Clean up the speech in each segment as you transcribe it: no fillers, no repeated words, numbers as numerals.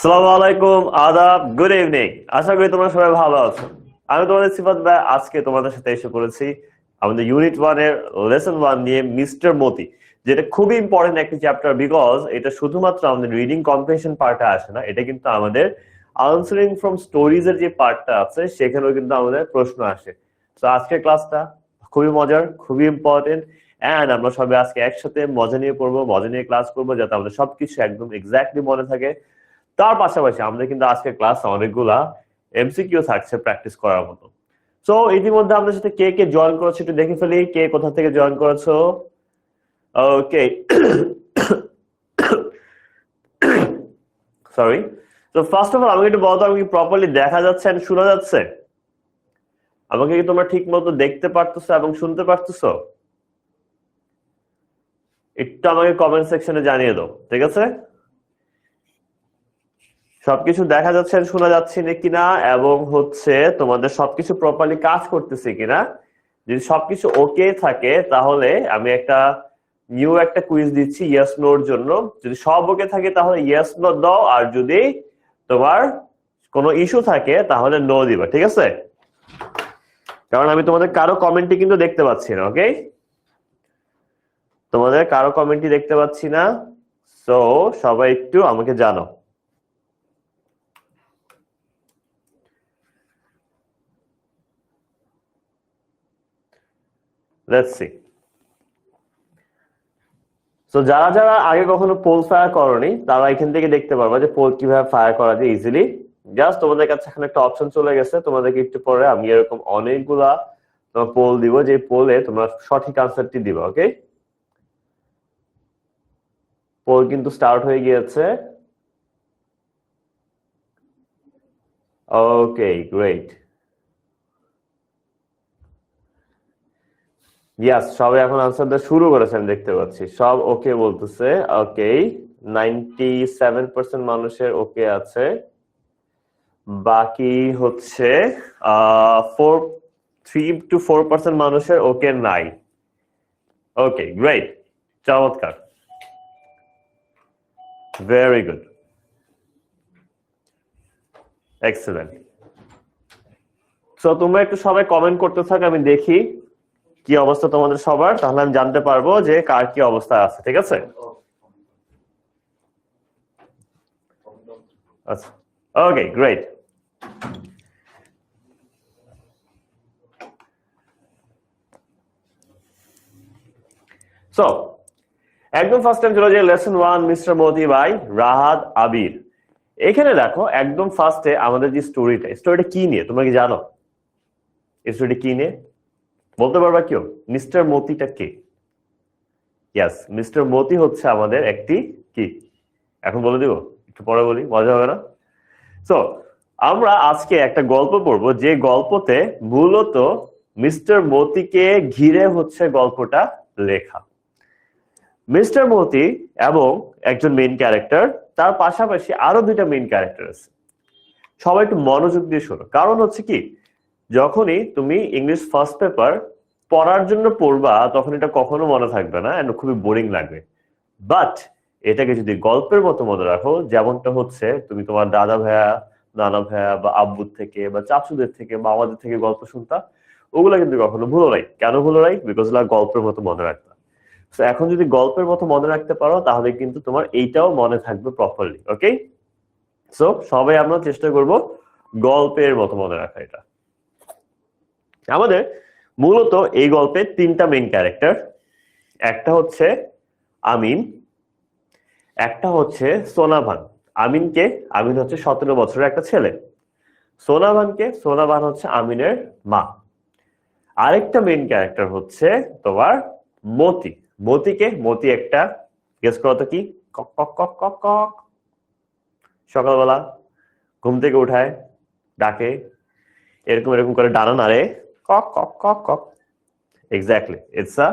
আসসালামু আলাইকুম, আদাব, গুড ইভিনিং। আশা করি তোমরা সবাই ভালো আছো। আমি তোমাদের সিফাত ভাই আজকে তোমাদের সাথে এসে পড়েছি আমাদের ইউনিট 1 এর লেসন 1 নিয়ে মিস্টার মতি, যেটা খুবই ইম্পর্টেন্ট একটা চ্যাপ্টার। বিকজ এটা শুধুমাত্র আমাদের রিডিং কম্প্রিহেনশন পার্টে আসে না, এটা কিন্তু আমাদের আনসারিং ফ্রম স্টোরিজ এর যে পার্টটা আছে সেখানেও কিন্তু আমাদের প্রশ্ন আসে। তো আজকের ক্লাসটা খুবই মজার, খুবই ইম্পর্টেন্ট। এন্ড আমরা সবাই আজকে একসাথে মজা নিয়ে পড়বো, মজা নিয়ে ক্লাস করবো, যাতে আমাদের সবকিছু একদম এক্স্যাক্টলি মনে থাকে। তার পাশাপাশি আমাদের কিন্তু আজকে ক্লাস অনেকগুলা এমসিকিউ থাকছে প্র্যাকটিস করার মতো। সো ইতিমধ্যে আমাদের সাথে কে কে জয়েন করেছে একটু দেখে ফেলি, কে কোথা থেকে জয়েন করেছো। ওকে, সরি। তো ফার্স্ট অফ অল আমাকে একটু বলতো, আমি কি প্রপারলি দেখা যাচ্ছে and শোনা যাচ্ছে? আমাকে কি তোমরা ঠিক মতো দেখতে পারতেছো এবং শুনতে পারতেছো? একটু আমাকে কমেন্ট সেকশনে জানিয়ে দাও, ঠিক আছে? সবকিছু দেখা যাচ্ছে আর শোনা যাচ্ছে না কিনা, এবং তোমাদের সবকিছু প্রপারলি কাজ করতেছে কিনা। যদি সবকিছু ওকে থাকে তাহলে আমি একটা কুইজ দিচ্ছি ইয়েস নোর জন্য। যদি সব ওকে থাকে তাহলে ইয়েস নো দাও, আর যদি তোমার কোনো ইস্যু থাকে তাহলে নো দিবা, ঠিক আছে? কারণ আমি তোমাদের কারো কমেন্টই কিন্তু দেখতে পাচ্ছি না। ওকে, তোমাদের কারো কমেন্টই দেখতে পাচ্ছি না। সো সবাই একটু আমাকে জানো। Let's see. তো যারা যারা আগে কখনো পোল ফায়ার করনি তারা এখান থেকে দেখতে পারবা যে পোল কিভাবে ফায়ার করা যায় ইজিলি। জাস্ট তোমাদের কাছে এখানে একটা অপশন চলে গেছে, তোমাদেরকে একটু পরে আমি এরকম অনেকগুলা পোল দিব, যে পোলে তোমরা সঠিক আনসারটি দিবা। ওকে, পোল কিন্তু স্টার্ট হয়ে গিয়েছে। ওকে, গ্রেট। ইয়াস, সবাই এখন আনসার দেওয়া শুরু করেছেন দেখতে পাচ্ছি, সব ওকে বলতেছে। ওকে, 97% মানুষের ওকে আছে, বাকি আহ 3 to 4% মানুষের ওকে নাই। ওকে, গ্রেট, চমৎকার, ভেরি গুড, এক্সেলেন্ট। সো তোমরা একটু সবাই কমেন্ট করতে থাকো, আমি দেখি কি অবস্থা তোমাদের সবার, তাহলে আমি জানতে পারবো যে কার কি অবস্থা আছে, ঠিক আছে? আচ্ছা, ওকে, গ্রেট। সো একদম ফার্স্ট টাইম চলে যায় lesson 1 mister Modi by Rahat Abir. এখানে দেখো একদম ফার্স্টে আমাদের যে স্টোরিটা কি নিয়ে তোমরা কি জানো? এই স্টোরিটা কি নিয়ে বলতে পারবা কেউ? মিস্টার মতিটা কে? ইয়াস, মিস্টার মতি হচ্ছে আমাদের একটি কি, এখন বলে দিব, একটু পরে বলি, মজা হবে না? সো আমরা আজকে একটা গল্প পড়বো, যে গল্পতে মূলত মিস্টার মতিকে ঘিরে গল্পটা লেখা। মিস্টার মতি এবং একজন মেইন ক্যারেক্টার, তার পাশাপাশি আরো দুইটা মেইন ক্যারেক্টার আছে। সবাই একটু মনোযোগ দিয়ে শোনো, কারণ কি, যখনই তুমি ইংলিশ ফার্স্ট পেপার পড়ার জন্য পড়বা তখন এটা কখনো মনে থাকবে না, খুবই বোরিং লাগবে। বাট এটাকে যদি গল্পের মতো মনে রাখো, যেমনটা তুমি তোমার দাদা ভাইয়া, নানা ভাইয়া বা আব্বুর থেকে বা চাচুদের থেকে বা আমাদের থেকে গল্প শুনতা, ওগুলা কিন্তু কখনো ভুলো নাই। কেন ভুলো নাই? বিকজ ওগুলা গল্পের মতো মনে রাখতা। তো এখন যদি গল্পের মতো মনে রাখতে পারো তাহলে কিন্তু তোমার এইটাও মনে থাকবে প্রপারলি। ওকে, সো সবাই আমরা চেষ্টা করব গল্পের মতো মনে রাখা এটা। আমাদের মূলত এই গল্পে তিনটা মেইন ক্যারেক্টার। একটা আমিন, একটা সোনাভান। আমিন 17 বছরের একটা ছেলে। সোনাভান আমিনের মা। আরেকটা মেইন ক্যারেক্টার তোমার মতি। মতি একটা, গেস করো তো কি? কক কক কক কক কক। সকালবেলা ঘুম থেকে উঠায়, ডাকে, এরকম এরকম করে ডানা নাড়ে, কক কক কক কক। এক্স্যাক্টলি, ইটস আ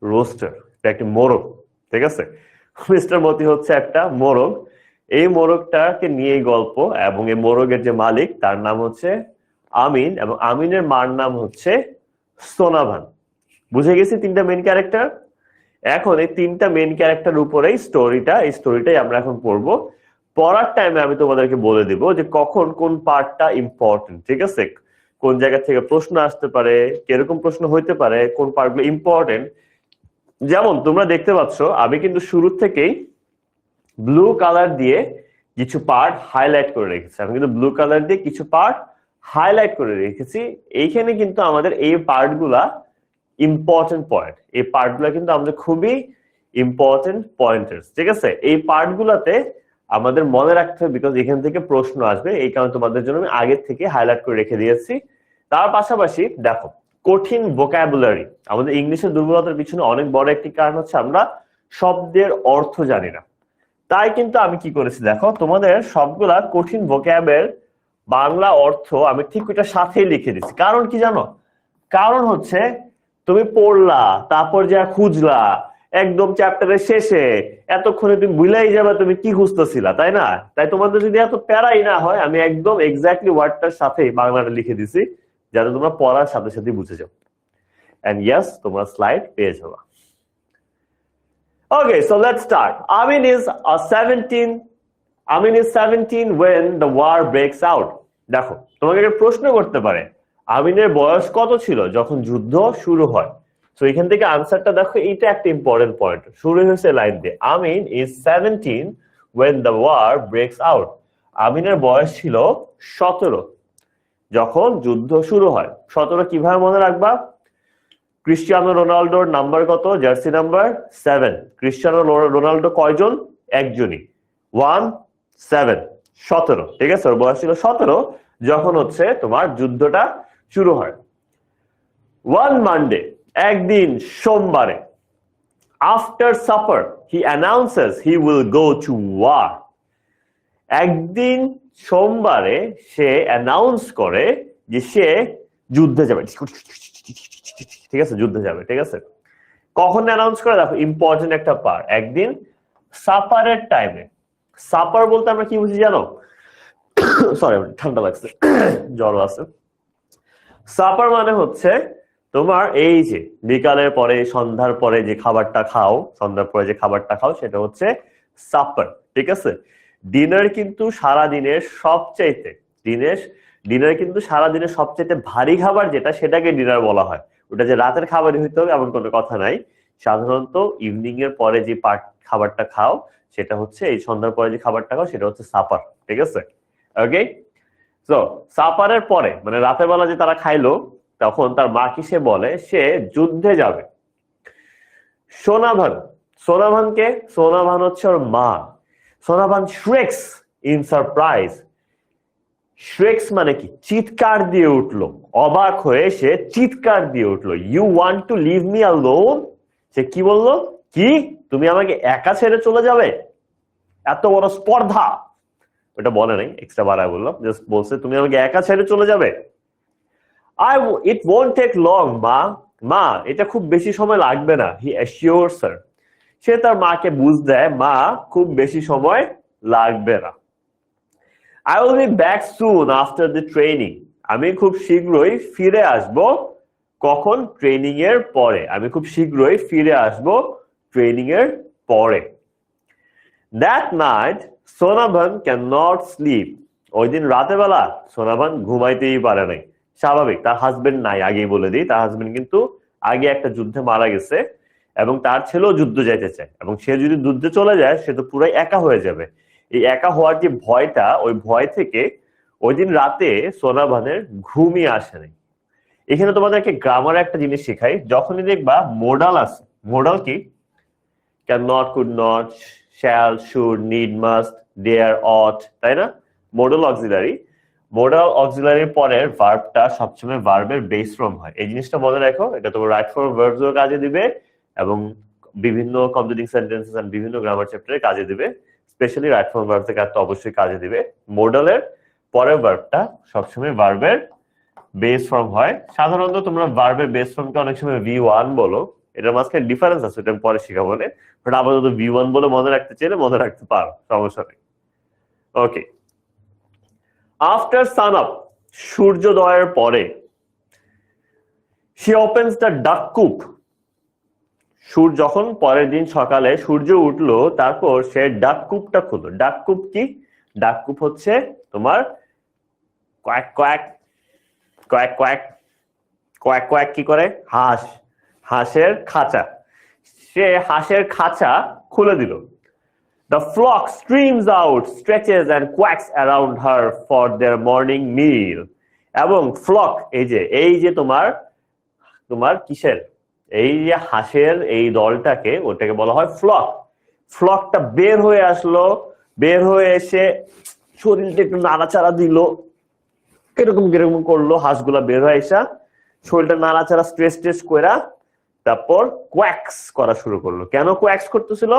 রোস্টার, এটা একটি মোরগ, ঠিক আছে? মিস্টার মতি একটা মোরগ। এই মোরগটাকে নিয়ে গল্প, এবং এই মোরগের যে মালিক তার নাম আমিন, এবং আমিনের মার নাম সোনাভান। বুঝে গেছি তিনটা মেইন ক্যারেক্টার। এখন এই তিনটা মেইন ক্যারেক্টার উপরেই স্টোরিটাই আমরা এখন পড়বো। পড়ার টাইমে আমি তোমাদেরকে বলে দিব যে কখন কোন পার্টটা ইম্পর্টেন্ট, ঠিক আছে? কোন জায়গা থেকে প্রশ্ন আসতে পারে, কিরকম প্রশ্ন হইতে পারে, কোন পার্টগুলো ইম্পর্টেন্ট। যেমন তোমরা দেখতে পাচ্ছ আমি কিন্তু শুরু থেকেই ব্লু কালার দিয়ে কিছু পার্ট হাইলাইট করে রেখেছি। আমি কিন্তু ব্লু কালার দিয়ে কিছু পার্ট হাইলাইট করে রেখেছি। এইখানে কিন্তু আমাদের এই পার্টগুলা ইম্পর্টেন্ট পয়েন্ট, এই পার্টগুলা কিন্তু আমাদের খুবই ইম্পর্টেন্ট পয়েন্টার্স, ঠিক আছে? এই পার্টগুলাতে আমাদের মনে রাখতে হবে, বিকজ এখান থেকে প্রশ্ন আসবে, এই কারণে তোমাদের জন্য আমি আগে থেকে হাইলাইট করে রেখে দিয়েছি। তার পাশাপাশি দেখো, কঠিন ভোকাবুলারি, আমাদের ইংলিশের দুর্বলতার পিছনে অনেক বড় একটি কারণ হচ্ছে আমরা শব্দের অর্থ জানি না। তাই কিন্তু আমি কি করেছি দেখো, তোমাদের সবগুলা কঠিন ভোক্যাবের বাংলা অর্থ আমি ঠিক ওইটার সাথেই লিখে দিচ্ছি। কারণ কি জানো? কারণ হচ্ছে তুমি পড়লা, তারপর যা খুঁজলা, একদম চ্যাপ্টারের শেষে এতক্ষণে তুমি ভুলেই যাবে তুমি কি খুঁজতেছিলা, তাই না? তাই তোমাদের যদি এত প্যারাই না হয়, আমি একদম এক্স্যাক্টলি ওয়ার্ডটার সাথেই বাংলাটা লিখে দিছি, যাতে তোমরা পড়ার সাথে সাথে বুঝে যাও। এন্ড ইয়েস, তোমরা স্লাইড পেয়ে যাবা। Okay, so let's start. Amin is 17 when the war breaks out. দেখো, তোমাকে একটা প্রশ্ন করতে পারে, আমিনের বয়স কত ছিল যখন যুদ্ধ শুরু হয়? তো এখান থেকে আনসারটা দেখো, এইটা একটা ইম্পর্টেন্ট পয়েন্ট। শুরু হয়েছে লাইন দিয়ে, আমিন is 17 when the war breaks out. আমিনের বয়স ছিল 17 যখন যুদ্ধ শুরু হয়। 17 কিভাবে মনে রাখবা? ক্রিস্টিয়ানো রোনাল্ডোর নাম্বার কত? Jersey number 7। ক্রিস্টিয়ানো রোনাল্ডো কয়জন? একজনই, 17, 17, ঠিক আছে? ওর বয়স ছিল 17 যখন হচ্ছে তোমার যুদ্ধটা শুরু হয়। ওয়ান মানডে, একদিন সোমবারে, after supper he announces he will go to war. একদিন সোমবারে সে অ্যানাউন্স করে যে সে যুদ্ধে যাবে, ঠিক আছে? যুদ্ধে যাবে, ঠিক আছে? কখন অ্যানাউন্স করে দেখো, ইম্পর্টেন্ট একটা পার্ট, একদিন সাপারের টাইমে। সাপার বলতে আমরা কি বুঝি জানো? সরি, ঠান্ডা লাগছে, জ্বর আছে। সাপার মানে হচ্ছে তোমার এই যে বিকালের পরে, সন্ধ্যার পরে যে খাবারটা খাও, সন্ধ্যার পরে যে খাবারটা খাও, সেটা হচ্ছে সাপার, ঠিক আছে? ডিনার কিন্তু সারাদিনের সবচাইতে ডিনার কিন্তু সারাদিনের সবচাইতে ভারী খাবার যেটা, সেটাকে ডিনার বলা হয়। ওটা যে রাতের খাবারই হইতে হবে এমন কোনো কথা নাই। সাধারণত ইভিনিং এর পরে যে খাবারটা খাও, সেটা হচ্ছে এই সন্ধ্যার পরে যে খাবারটা খাও, সেটা হচ্ছে সাপার, ঠিক আছে? ওকে, তো সাপারের পরে মানে রাতের বেলা যে তারা খাইলো, তখন তার মা কি সে বলে সে যুদ্ধে যাবে। সোনাভান হচ্ছে ওর মা। Sonavan shrieks in surprise. shrieks মানে কি? চিৎকার দিয়ে উঠলো, অবাক হয়ে সে চিৎকার দিয়ে উঠলো। You want to leave me alone? সে কি বললো? কি, তুমি আমাকে একা ছেড়ে চলে যাবে? এত বড় স্পর্ধা! ওটা বলে নাই, এক্সট্রা বাড়ায় বললাম, জাস্ট বলছে তুমি আমাকে একা ছেড়ে চলে যাবে। It won't take long, মা, এটা খুব বেশি সময় লাগবে না। He assures her. সে তার মাকে বুঝ দেয়, মা, খুব বেশি সময় লাগবে না। I will be back soon after the training. আমি খুব শীঘ্রই ফিরে আসব। কখন? ট্রেনিং এর পরে। আমি খুব শীঘ্রই ফিরে আসব ট্রেনিং এর পরে। That night, Sonavan cannot sleep. ওই দিন রাতে বেলা সোনাভান ঘুমাইতেই পারে নাই। স্বাভাবিক, তার হাজবেন্ড নাই, আগেই বলে দিই, তার হাজবেন্ড কিন্তু আগে একটা যুদ্ধে মারা গেছে এবং তার ছেলেও যুদ্ধ যাইতে চায়, এবং সে যদি যুদ্ধে চলে যায় সে তো পুরাই একা হয়ে যাবে। এই একা হওয়ার যে ভয়টা, ওই ভয় থেকে ওই দিন রাতে সোনাভানের ঘুমই আসে নাই। এখানে তোমাদেরকে গ্রামার একটা জিনিস শেখাই, যখনই দেখবা মোডাল আছে, মোডাল কি? Can not, could not, shall, should, need, must, dare, ought, তাই না? মোডাল অক্সিলারির পরের ভার্বটা সবসময় ভার্বের বেস ফর্ম হয়। এই জিনিসটা মনে রাখো, এটা তোমার রাইট ফর্ম ভার্বস এর কাজে দিবে এবং বিভিন্ন কমপ্লিটিং সেন্টেন্সেস এন্ড বিভিন্ন গ্রামার চ্যাপ্টারে কাজে দিবে। স্পেশালি রাইট ফর্ম ভার্বস এর কাজ তো অবশ্যই কাজে দিবে। মোডালের পরের ভার্বটা সবসময় ভার্বের বেস ফর্ম হয়। সাধারণত তোমরা ভার্বের বেস ফর্মকে অনেক সময় V1 বলো, এটার মাঝখানে ডিফারেন্স আছে, এটা আমি পরে শিখাবো। বাট আপাতত V1 বলে মনে রাখতে চাইলে মনে রাখতে পারো, সমস্যা নেই। ওকে, আফটার সান আপ, সূর্যোদয়ের পরে, she opens the duck coop. যখন পরের দিন সকালে সূর্য উঠলো, তারপর সে ডাক কূপটা খুললো। ডাক কূপ কি? ডাককুপ হচ্ছে তোমার quack quack quack quack quack quack কি করে? হাঁস, হাঁসের খাঁচা। সে হাঁসের খাঁচা খুলে দিল। The flock streams out, stretches and quacks around her for their morning meal. এবং ফ্লক এই যে তোমার তোমার কিসের এই যে হাঁসের এই দলটাকে ওটাকে বলা হয় ফ্লক। ফ্লকটা বের হয়ে আসলো, বের হয়ে এসে শরীরটা একটু নাড়াচাড়া দিল, এরকম কিরকম করলো, হাঁসগুলা বের হয়ে আসা শরীরটা নাড়াচাড়া স্ট্রেস টেস করা, তারপর কোয়াক্স করা শুরু করলো। কেন কোয়াক্স করতেছিল?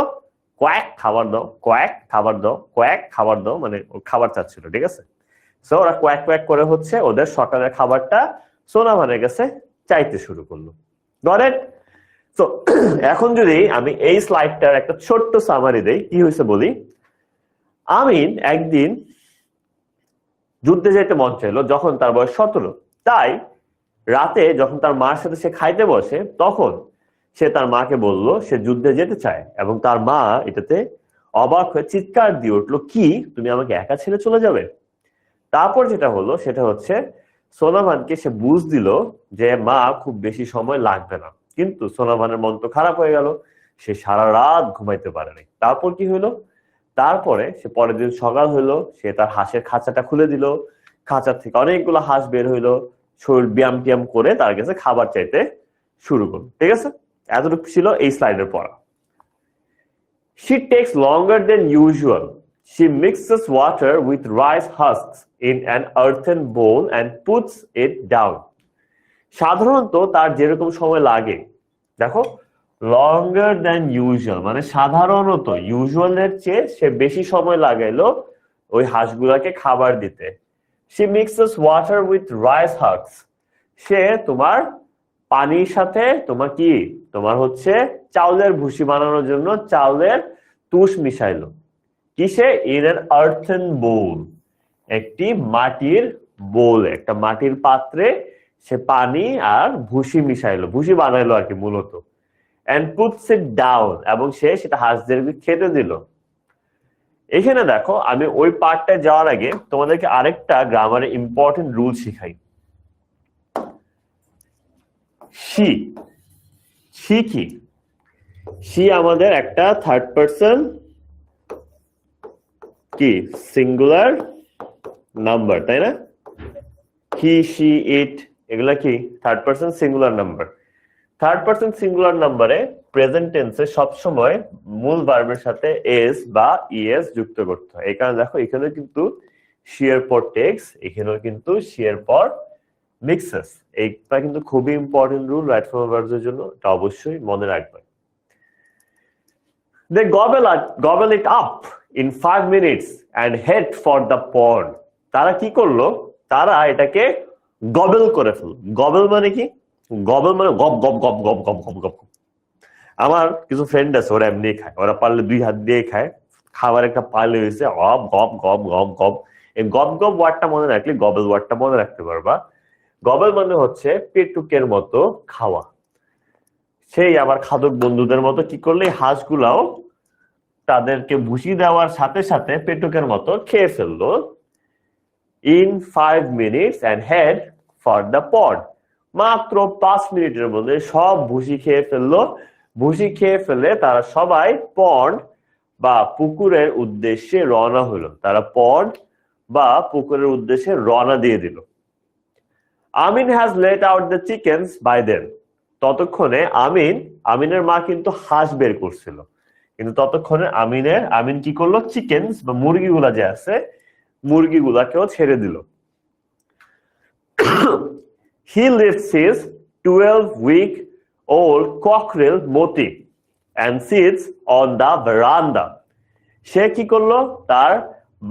কোয়াক খাবার দাও, কোয়াক খাবার দাও, কোয়াক খাবার দাও, মানে খাবার চাচ্ছিল, ঠিক আছে? সো ওরা কোয়াক কোয়াক করে হচ্ছে ওদের সকালের খাবারটা সোনাভানের কাছে চাইতে শুরু করলো। Got it? তো এখন যদি আমি এই স্লাইডটার একটা ছোট্ট সামারি দেই, কি হয়েছে বলি। আমিন একদিন যুদ্ধে যেতে মন চাইলো যখন তার বয়স 17। তাই রাতে যখন তার মার সাথে সে খাইতে বসে তখন সে তার মাকে বলল সে যুদ্ধে যেতে চায়, এবং তার মা এটাতে অবাক হয়ে চিৎকার দিয়ে উঠলো, কি তুমি আমাকে একা ছেড়ে চলে যাবে? তারপর যেটা হলো সেটা হচ্ছে সোনাভানকে সে বুঝ দিল যে মা খুব বেশি সময় লাগবে না, কিন্তু সোনাভানের মন তো খারাপ হয়ে গেল, সে সারা রাত ঘুমাইতে পারেনি। তারপর কি হলো? তারপরে সে পরের দিন সকাল হইলো, সে তার হাঁসের খাঁচাটা খুলে দিল, খাঁচার থেকে অনেকগুলো হাঁস বের হইলো, শরীর ব্যায়াম টিয়াম করে তার কাছে খাবার চাইতে শুরু করলো। ঠিক আছে, এতটুকু ছিল এই স্লাইডের পড়া। She takes longer than usual. She mixes water with rice husks in an earthen bowl and puts it down. সাধারণত তার যেরকম সময় লাগে, দেখো longer than usual মানে সাধারণত ইউজুয়ালের চেয়ে সে বেশি সময় লাগাইলো ওই হাঁসগুলাকে খাবার দিতে। She mixes water with rice husks. সে তোমার পানির সাথে তোমার কি তোমার হচ্ছে চাউলের ভুসি বানানোর জন্য চাউলের তুষ মিশাইলো। কিসে? ইন এন আর্থেন বোল, একটি মাটির বোল, একটা মাটির পাত্রে সে পানি আর ভুসি মিশাইলো, ভুসি বানাইলো আর কি মূলত। এন্ড পুটস ইট ডাউন, এবং সে সেটা হাঁসদেরকে খেতে দিল। এখানে দেখো আমি ওই পার্টটা যাওয়ার আগে তোমাদেরকে আরেকটা গ্রামারে ইম্পর্টেন্ট রুল শিখাই। শি কি? শি আমাদের একটা থার্ড পারসন কি সিঙ্গুলার নাম্বার, তাই না? হি, শি, ইট এগুলা কি third person singular number. Third person singular নাম্বারে প্রেজেন্ট টেন্সে সবসময় মূল ভার্বের সাথে এস বা ইএস যুক্ত করতে হয়। এই কারণে দেখো এখানে কিন্তু শি এর পর টেক্স, এখানেও কিন্তু শি এর পর মিক্সেস। এইটা কিন্তু খুবই important rule right form verbs এর জন্য, এটা অবশ্যই মনে রাখবে। They gobble it up in 5 minutes and head for the pond. তারা কি করলো? তারা এটাকে গবেল করে ফেলল। গবেল মানে কি? গবেল মানে গপ গপ গপ গপ গপ গপ গপ। আমার কিছু ফ্রেন্ড আছে ওরা এমনি খায়, ওরা পারলে 2 হাত দিয়ে খায়, খাবার একটা পারলে হয়েছে গপ গপ গপ গপ গপ। এই গপ গপ ওয়ার্ডটা মনে রাখলে গবেল ওয়ার্ডটা মনে রাখতে পারবা। গবেল মানে হচ্ছে পেটুকের মতো খাওয়া। সেই আমার খাদক বন্ধুদের মতো কি করলে হাঁসগুলাও তাদেরকে ভুসি দেওয়ার সাথে সাথে পেটুকের মতো খেয়ে ফেললো। In 5 minutes and head for the pond. মাত্র 5 মিনিটের মধ্যে সব ভুসি খেয়ে ফেললো। ভুসি খেয়ে ফেলে তারা সবাই পন্ড বা পুকুরের উদ্দেশ্যে রওনা হলো। তারা পন্ড বা পুকুরের উদ্দেশ্যে রওনা দিয়ে দিল। Amin has let out the chickens by then. ততক্ষণে আমিনের মা কিন্তু হাঁস বের করছিল, কিন্তু ততক্ষণে আমিন কি করলো? চিকেন্স বা মুরগিগুলা যে আছে মুরগিগুলাকেও ছেড়ে দিল। He lifts his 12-week-old cockerel Moti and sits on the veranda. সে কি করলো? তার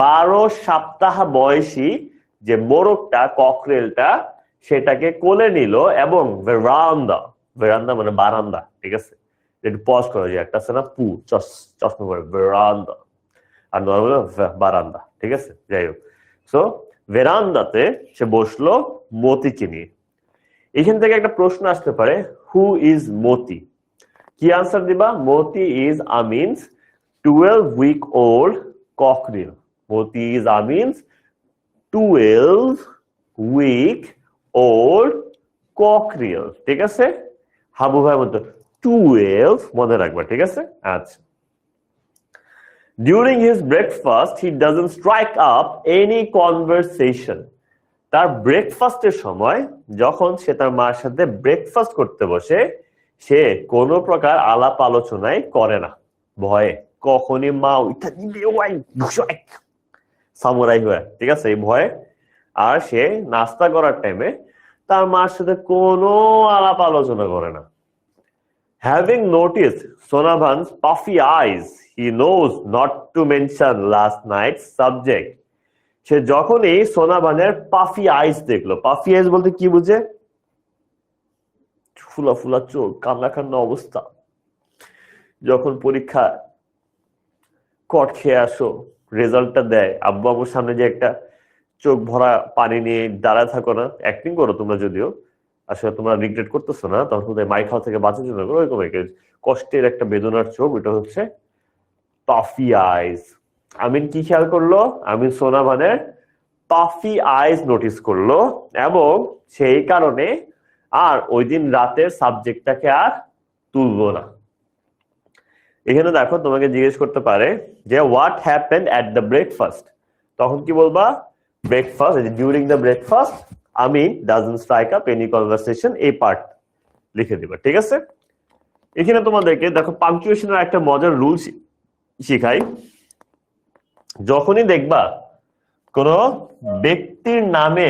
12 সপ্তাহ বয়সী যে মোরগটা ককরেলটা সেটাকে কোলে নিল এবং ভেরান্দা মানে বারান্দা, ঠিক আছে? একটু পজ করো, যে একটা আছে না পু চশমা করে ভেরান্দা, আর নর্মাল বারান্দা, ঠিক আছে? যাই হোক, সো ভেরান্দাতে সে বসলো মতিকে নিয়ে। এখান থেকে একটা প্রশ্ন আসতে পারে, হু ইজ মতি? কি আনসার দিবা? Moti is Amin's 12-week-old cockerel. Moti is Amin's 12 week old cockerel. ঠিক আছে, হাবু ভাই মতো 12 মনে রাখবা। ঠিক আছে, আচ্ছা। During his breakfast, he doesn't strike up any conversation. তার ব্রেকফাস্টের সময় যখন সে তার মার সাথে ব্রেকফাস্ট করতে বসে, সে কোনো প্রকার আলাপ আলোচনায় করে না, ভয়ে। কখনই মা ওইটা দিলে ওয়াই সামুরাই হয়ে, ঠিক আছে, এই ভয়ে। আর সে নাস্তা করার টাইমে তার মার সাথে কোনো আলাপ আলোচনা করে না। Having noticed Sonabhan's puffy eyes, he knows not to mention last night's subject. সে যখনই সোনাবানের পাফি আইস দেখলো, পাফি আইস বলতে কি বুঝে? ফুলা ফুলা চোখ, কান্না কান্না অবস্থা। যখন পরীক্ষা কট খেয়ে আসো, রেজাল্টটা দেয়, আব্বু আব্বুর সামনে যে একটা চোখ ভরা পানি নিয়ে দাঁড়ায় থাকো না, অ্যাক্টিং করো তোমরা, যদিও আসলে তোমরা রিগ্রেট করতেছো না, তখন মাই খাওয়া থেকে বাঁচার জন্য করো, ওইরকম কষ্টের একটা বেদনার চোখ, ওইটা হচ্ছে পাফি আইস। আমিন কি খেয়াল করলো? আমিন সোনাবানের পাফি আইস নোটিস করলো, এবং সেই কারণে আর ওই দিন রাতের সাবজেক্টটাকে আর তুললো না। এখানে দেখো, তোমাকে জিজ্ঞেস করতে পারে যে what happened at the breakfast, তখন কি বলবা? Breakfast, during the breakfast Amin doesn't strike up any conversation, এই পার্ট লিখে দিবা। ঠিক আছে, এখানে তোমাদেরকে দেখো পাংচুয়েশনের একটা মজার রুল শিখাই। যখনই দেখবা কোন ব্যক্তির নামে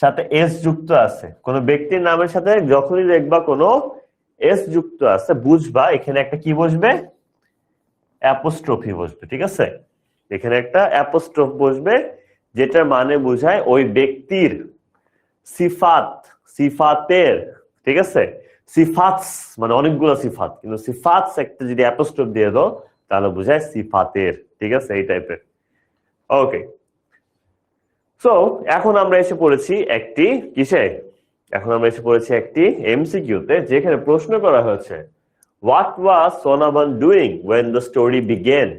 সাথে এস যুক্ত আছে, কোন ব্যক্তির নামের সাথে যখনই দেখবা কোন এস যুক্ত আছে, বুঝবা এখানে একটা কি বসবে? অ্যাপোস্ট্রফি বসবে। ঠিক আছে, এখানে একটা অ্যাপোস্ট্রফ বসবে, যেটার মানে বোঝায় ওই ব্যক্তির সিফাত, সিফাতের। ঠিক আছে, সিফাতস মানে অনেকগুলো সিফাত, কিন্তু সিফাতস একটা যদি অ্যাপোস্ট্রফ দিয়ে দাও তাহলে বোঝায় সিফাতের। ঠিক আছে, এই টাইপের। ওকে, সো এখন আমরা এসে পড়েছি একটি কিসে? এখন আমরা এসে পড়েছি একটি এমসিকিউতে, যেখানে প্রশ্ন করা হয়েছে what was Sonaban doing when the story began.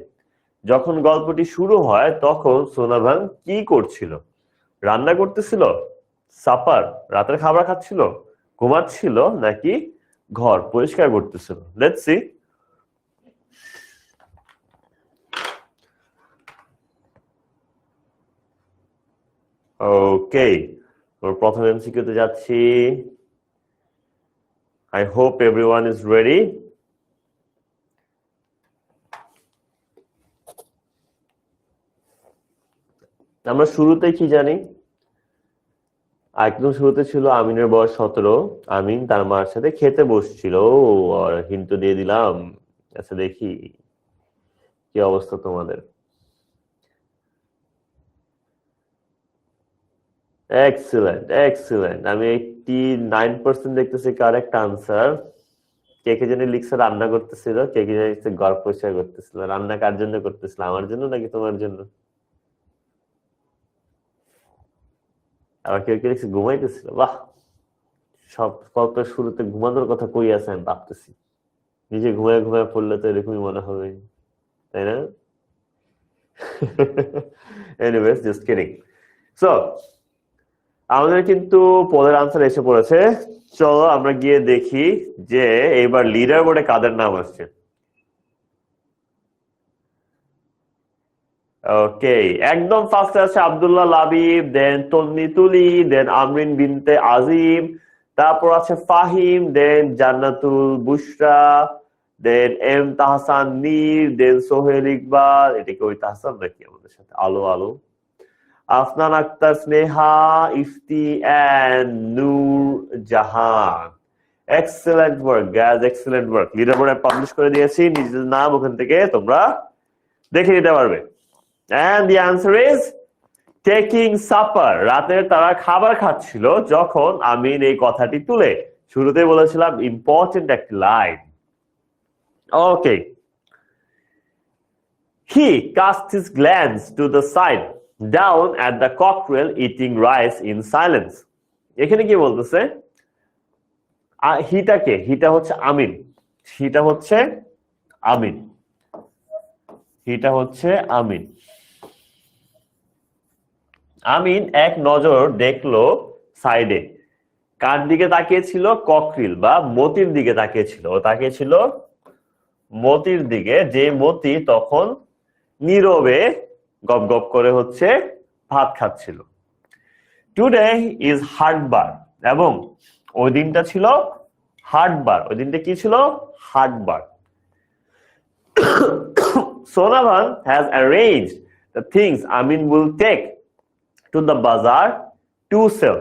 যখন গল্পটি শুরু হয় তখন সোনাবান কি করছিল? রান্না করতেছিল, সাপার রাতের খাবার খাচ্ছিল, ঘুমাচ্ছিল, নাকি ঘর পরিষ্কার করতেছিল? Let's see. ওকে, প্রথম এমসিকিউতে যাচ্ছি। I hope everyone is ready. আমরা শুরুতে কি জানি? একদম শুরুতে ছিল আমিনের বয়স 17, আমিন তার মার সাথে খেতে বসছিল, আর হিন্টু দিয়ে দিলাম। আচ্ছা, দেখি কি অবস্থা তোমাদের। Excellent, excellent. আমি 89% দেখতেছি কারেক্ট আনসার। কে কে জানি লিখছে রান্না করতেছিল, কে কে জানি লিখছে ঘর পরিষ্কার করতেছিল। রান্না কার জন্য করতেছিল, আমার জন্য নাকি তোমার জন্য? আবার কেউ কেউ লিখছে ঘুমাইতেছিল। বাহ, সব গল্পের শুরুতে ঘুমানোর কথা কই আছে আমি ভাবতেছি। নিজে ঘুমায় ঘুমায় পড়লে তো এরকমই মনে হবে, তাই না? Anyways, just kidding. সো আমাদের কিন্তু পদের আনসার এসে পড়েছে। চলো আমরা গিয়ে দেখি যে এবার লিডার বোর্ডে কাদের নাম আসছে। ওকে, একদম ফার্স্টে আছে আব্দুল্লাহ লাবিব, দেন তন্নি তুলি, দেন আমরিন বিনতে আজিম, তারপর আছে Fahim, then Jannatul Bushra, then M Tahsan Nir, then Sohel Iqbal. এটা কি ওই তাহসান নাকি আমাদের সাথে? আলো আলো, Afnan Akter Sneha, Ifti and Nur Jahan. Excellent work guys, excellent work. Leader বোর্ডে পাবলিশ করে দিয়েছি, নিজেদের নাম ওখান থেকে তোমরা দেখে নিতে পারবে। And the answer is taking supper. রাতের তারা খাবার খাচ্ছিল যখন আমিন এই কথাটি তুলে। শুরুতে বলেছিলাম ইম্পর্টেন্ট একটি line. Okay, he cast his glance to the side, down at the cockerel eating rice in silence. এখানে কি বলতেছে? হিটাকে, হিটা হচ্ছে আমিন, হিটা হচ্ছে আমিন, হিটা হচ্ছে আমিন। আমিন এক নজর দেখলো সাইডে, কার দিকে তাকিয়েছিল? ককরিল বা মতির দিকে তাকিয়েছিল। ও তাকিয়েছিল মতির দিকে, যে মতি তখন নীরবে গপ গপ করে হচ্ছে ভাত খাচ্ছিল। টুডে ইজ হাটবার, এবং ওই দিনটা ছিল হাটবার। ওই দিনটা কি ছিল? হাটবার। Sonavan has arranged the things Amin will take to the bazaar to sell.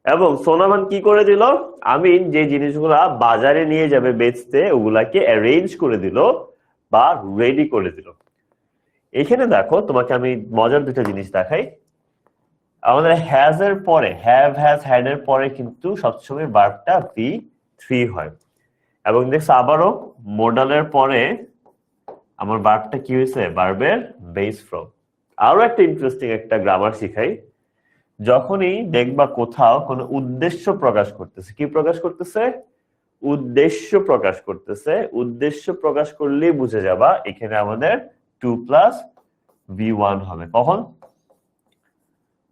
এবং সোনামান কি করে দিল? আমিন যে জিনিসগুলা বাজারে নিয়ে যাবে বেচতে, ওগুলাকে অ্যারেঞ্জ করে দিল বা রেডি করে দিল। এখানে দেখো, তোমাকে আমি মজার দুটো জিনিস দেখাই। আমাদের হ্যাজ এর পরে, হ্যাভ হ্যাজ হ্যাড এর পরে কিন্তু সবসময় ভার্বটা V3 হয়। এবং দেখছো আবারও মোডালের পরে আমার ভার্বটা কি হয়েছে? ভার্বের বেস ফর্ম। আরো একটা ইন্টারেস্টিং একটা গ্রামার শিখাই। যখনই দেখবা কোথাও কোনো উদ্দেশ্য প্রকাশ করতেছে, কি প্রকাশ করতেছে? উদ্দেশ্য প্রকাশ করতেছে। উদ্দেশ্য প্রকাশ করলেই বুঝে যাবা এখানে আমাদের 2+V1 হবে। কখন?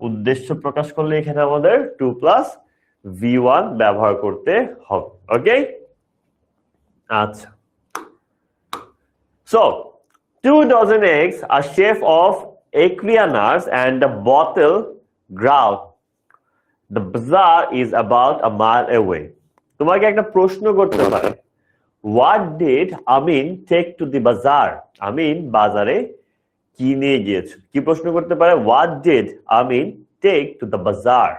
উদ্দেশ্য প্রকাশ করলে এখানে আমাদের 2+V1 ব্যবহার করতে হবে। ওকে, আচ্ছা। So 2 dozen eggs, a chef of Equianars and a bottle grout. The bazaar is about a mile away. তোমাকে একটা প্রশ্ন করতে পারে, What did Amin take to the bazaar? আমিন বাজারে কি নিয়ে গিয়েছে? কি প্রশ্ন করতে পারে? What did Amin take to the bazaar?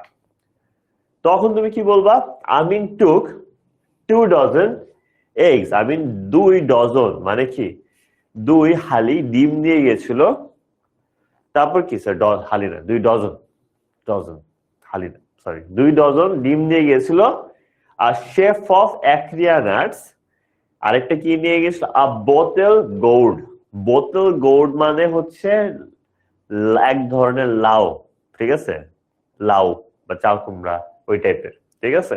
তখন তুমি কি বলবা? Amin took 2 dozen eggs. আমিন 2 ডজন, মানে কি 2 হালি ডিম নিয়ে গিয়েছিল। তারপর কি স্যার? হালি না, 2 ডজন, ডজন হালি না, সরি, 2 ডজন ডিম নিয়ে গিয়েছিল। আর শেফ অফ অ্যাক্রিয়ানাটস আরেকটা কি নিয়ে গেছিল? আ বোতল গোর্ড। বোতল গোর্ড মানে হচ্ছে এক ধরনের লাউ, ঠিক আছে? লাউ বা চাল কুমড়া ওই টাইপের, ঠিক আছে?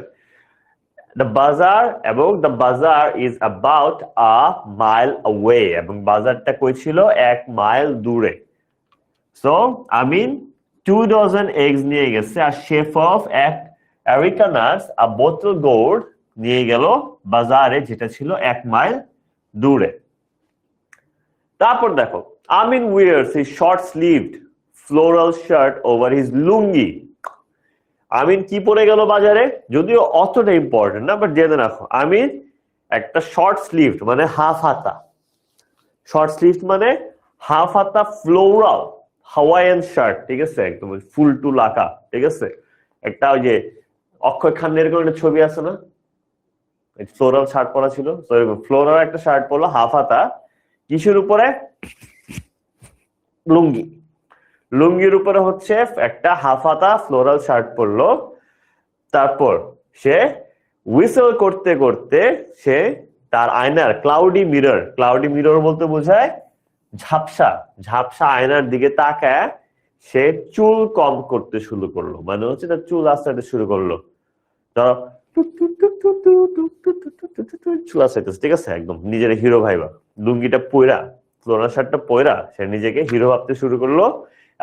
The bazaar, এবং the bazaar is about a mile away, এবং বাজারটা কই ছিল? 1 মাইল দূরে। So Amin 2 dozen eggs নিয়ে গেছে, আর chef of Aricanas a bottle gourd নিয়ে গেল বাজারে, যেটা ছিল 1 মাইল দূরে। তারপর দেখো, Amin wears his short sleeved floral shirt over his lungi. আমিন কি পরে গেল বাজারে? যদিও অতটা ইম্পর্টেন্ট না, বাট জেনে রাখো, আমিন একটা শর্ট স্লিভ মানে হাফ হাতা, শর্ট স্লিভ মানে হাফ হাতা ফ্লোরাল হাওয়াইয়ান শার্ট, ঠিক আছে? একদম ফুল টুল আঁকা, ঠিক আছে? একটা ওই যে অক্ষয় খান্নের এরকম একটা ছবি আছে না, ফ্লোরাল শার্ট পরা ছিল, তো এরকম ফ্লোরাল একটা শার্ট পরলো হাফ হাতা, কিসের উপরে? লুঙ্গি। লুঙ্গির উপরে হচ্ছে একটা হাফ হাতা ফ্লোরাল শার্ট পরলো। তারপর সে হুইসেল করতে করতে সে তার আয়নার ক্লাউডি মিরর বলতে বোঝায় ঝাপসা, ঝাপসা আয়নার দিকে তাকায় সে চুল কম করতে শুরু করলো, মানে হচ্ছে তার চুল আস্তে শুরু করলো। ধরো চুল আস্তে, ঠিক আছে? একদম নিজের হিরো ভাইবা, লুঙ্গিটা পয়রা, ফ্লোরাল শার্টটা পয়রা সে নিজেকে হিরো ভাবতে শুরু করলো,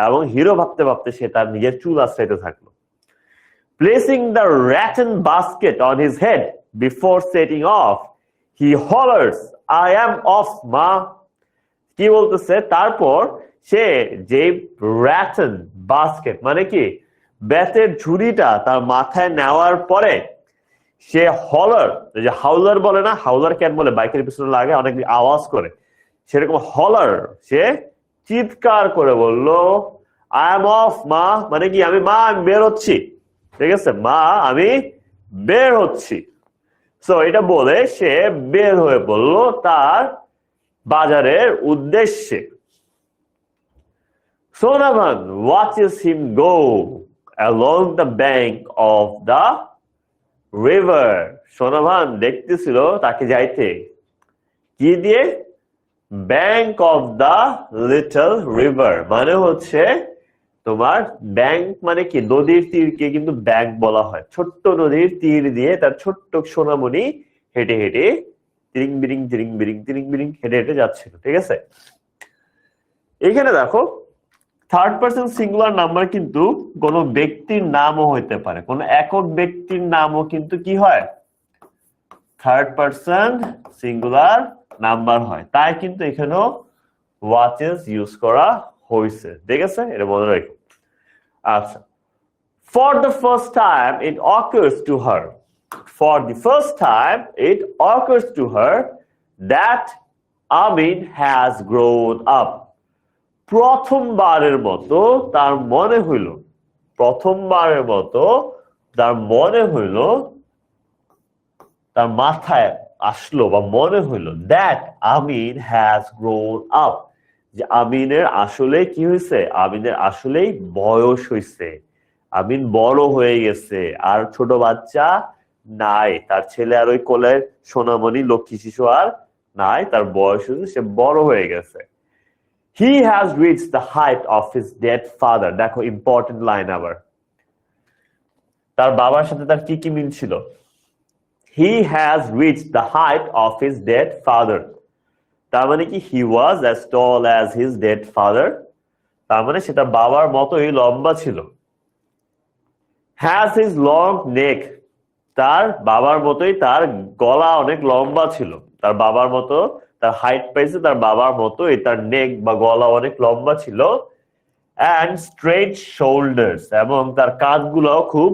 এবং হিরো ভাবতে ভাবতে সে তার নিজের চুল আশ্রাইতে থাকলো। Placing the rattan basket on his head before setting off, he hollers, I am off, ma. কি বলতেছে? তারপর সে যে rattan basket মানে কি বেতের ঝুড়িটা তার মাথায় নেওয়ার পরে সে হলার, যে হাউলার বলে না, হাউলার ক্যাট বলে বাইকের পিছনে লাগে অনেক আওয়াজ করে, সেরকম হলার সে চিৎকার করে বলল, আই এম অফ মা, মানে কি আমি বের হচ্ছি, ঠিক আছে? মা আমি বের হচ্ছি। সো এটা বলে সে বের হয়ে পড়ল তার বাজারের উদ্দেশ্যে। Sonavan watches him go along the bank of the river. Sonavan দেখতেছিল তাকে যাইতে কি দিয়ে? Bank of the little river, মানে হচ্ছে তোমার ব্যাংক মানে কি নদীর তীরকে কিন্তু ব্যাংক বলা হয়। ছোট্ট নদীর তীর দিয়ে তার ছোট্ট সোনামণি হেঁটে হেঁটে তিরিং বিরিং হেঁটে হেঁটে যাচ্ছিল, ঠিক আছে? এখানে দেখো থার্ড পারসন সিঙ্গুলার নাম্বার কিন্তু কোন ব্যক্তির নামও হইতে পারে, কোন একক ব্যক্তির নামও কিন্তু কি হয়, থার্ড পারসন সিঙ্গুলার নাম্বার হয়। তাই কিন্তু এখানেও ওয়াচেস ইউজ করা হয়েছে, ঠিক আছে, এটা মনে রাখো। আচ্ছা, for the first time it occurs to her, for the first time it occurs to her that Amin has grown up, প্রথমবারের মতো তার মনে হইল, প্রথমবারের মতো তার মনে হইল, তার মাথায় আসলো বা মনে হইল that Amin has grown up, যে আমিনের আসলে কি হয়েছে, আমিনের আসলেই বয়স হয়েছে, আমিন বড় হয়ে গেছে, আর ছোট বাচ্চা নাই, তার ছেলে আর ওই কোলের সোনামণি লক্ষ্মী শিশু আর নাই, তার বয়স হয়েছে, সে বড় হয়ে গেছে। He has reached the height of his dead father, দেখো ইম্পর্টেন্ট লাইন আবার, তার বাবার সাথে তার কি কি মিল ছিল, he has reached the height of his dead father, তার মানে কি he was as tall as his dead father, তার মানে সেটা বাবার মতোই লম্বা ছিল। has his long neck, তার বাবার মতোই তার গলা অনেক লম্বা ছিল, তার বাবার মতো তার হাইট পাইছে, তার বাবার মতো তার নেক বা গলা অনেক লম্বা ছিল। and straight shoulders, এবং তার কাঁধগুলো খুব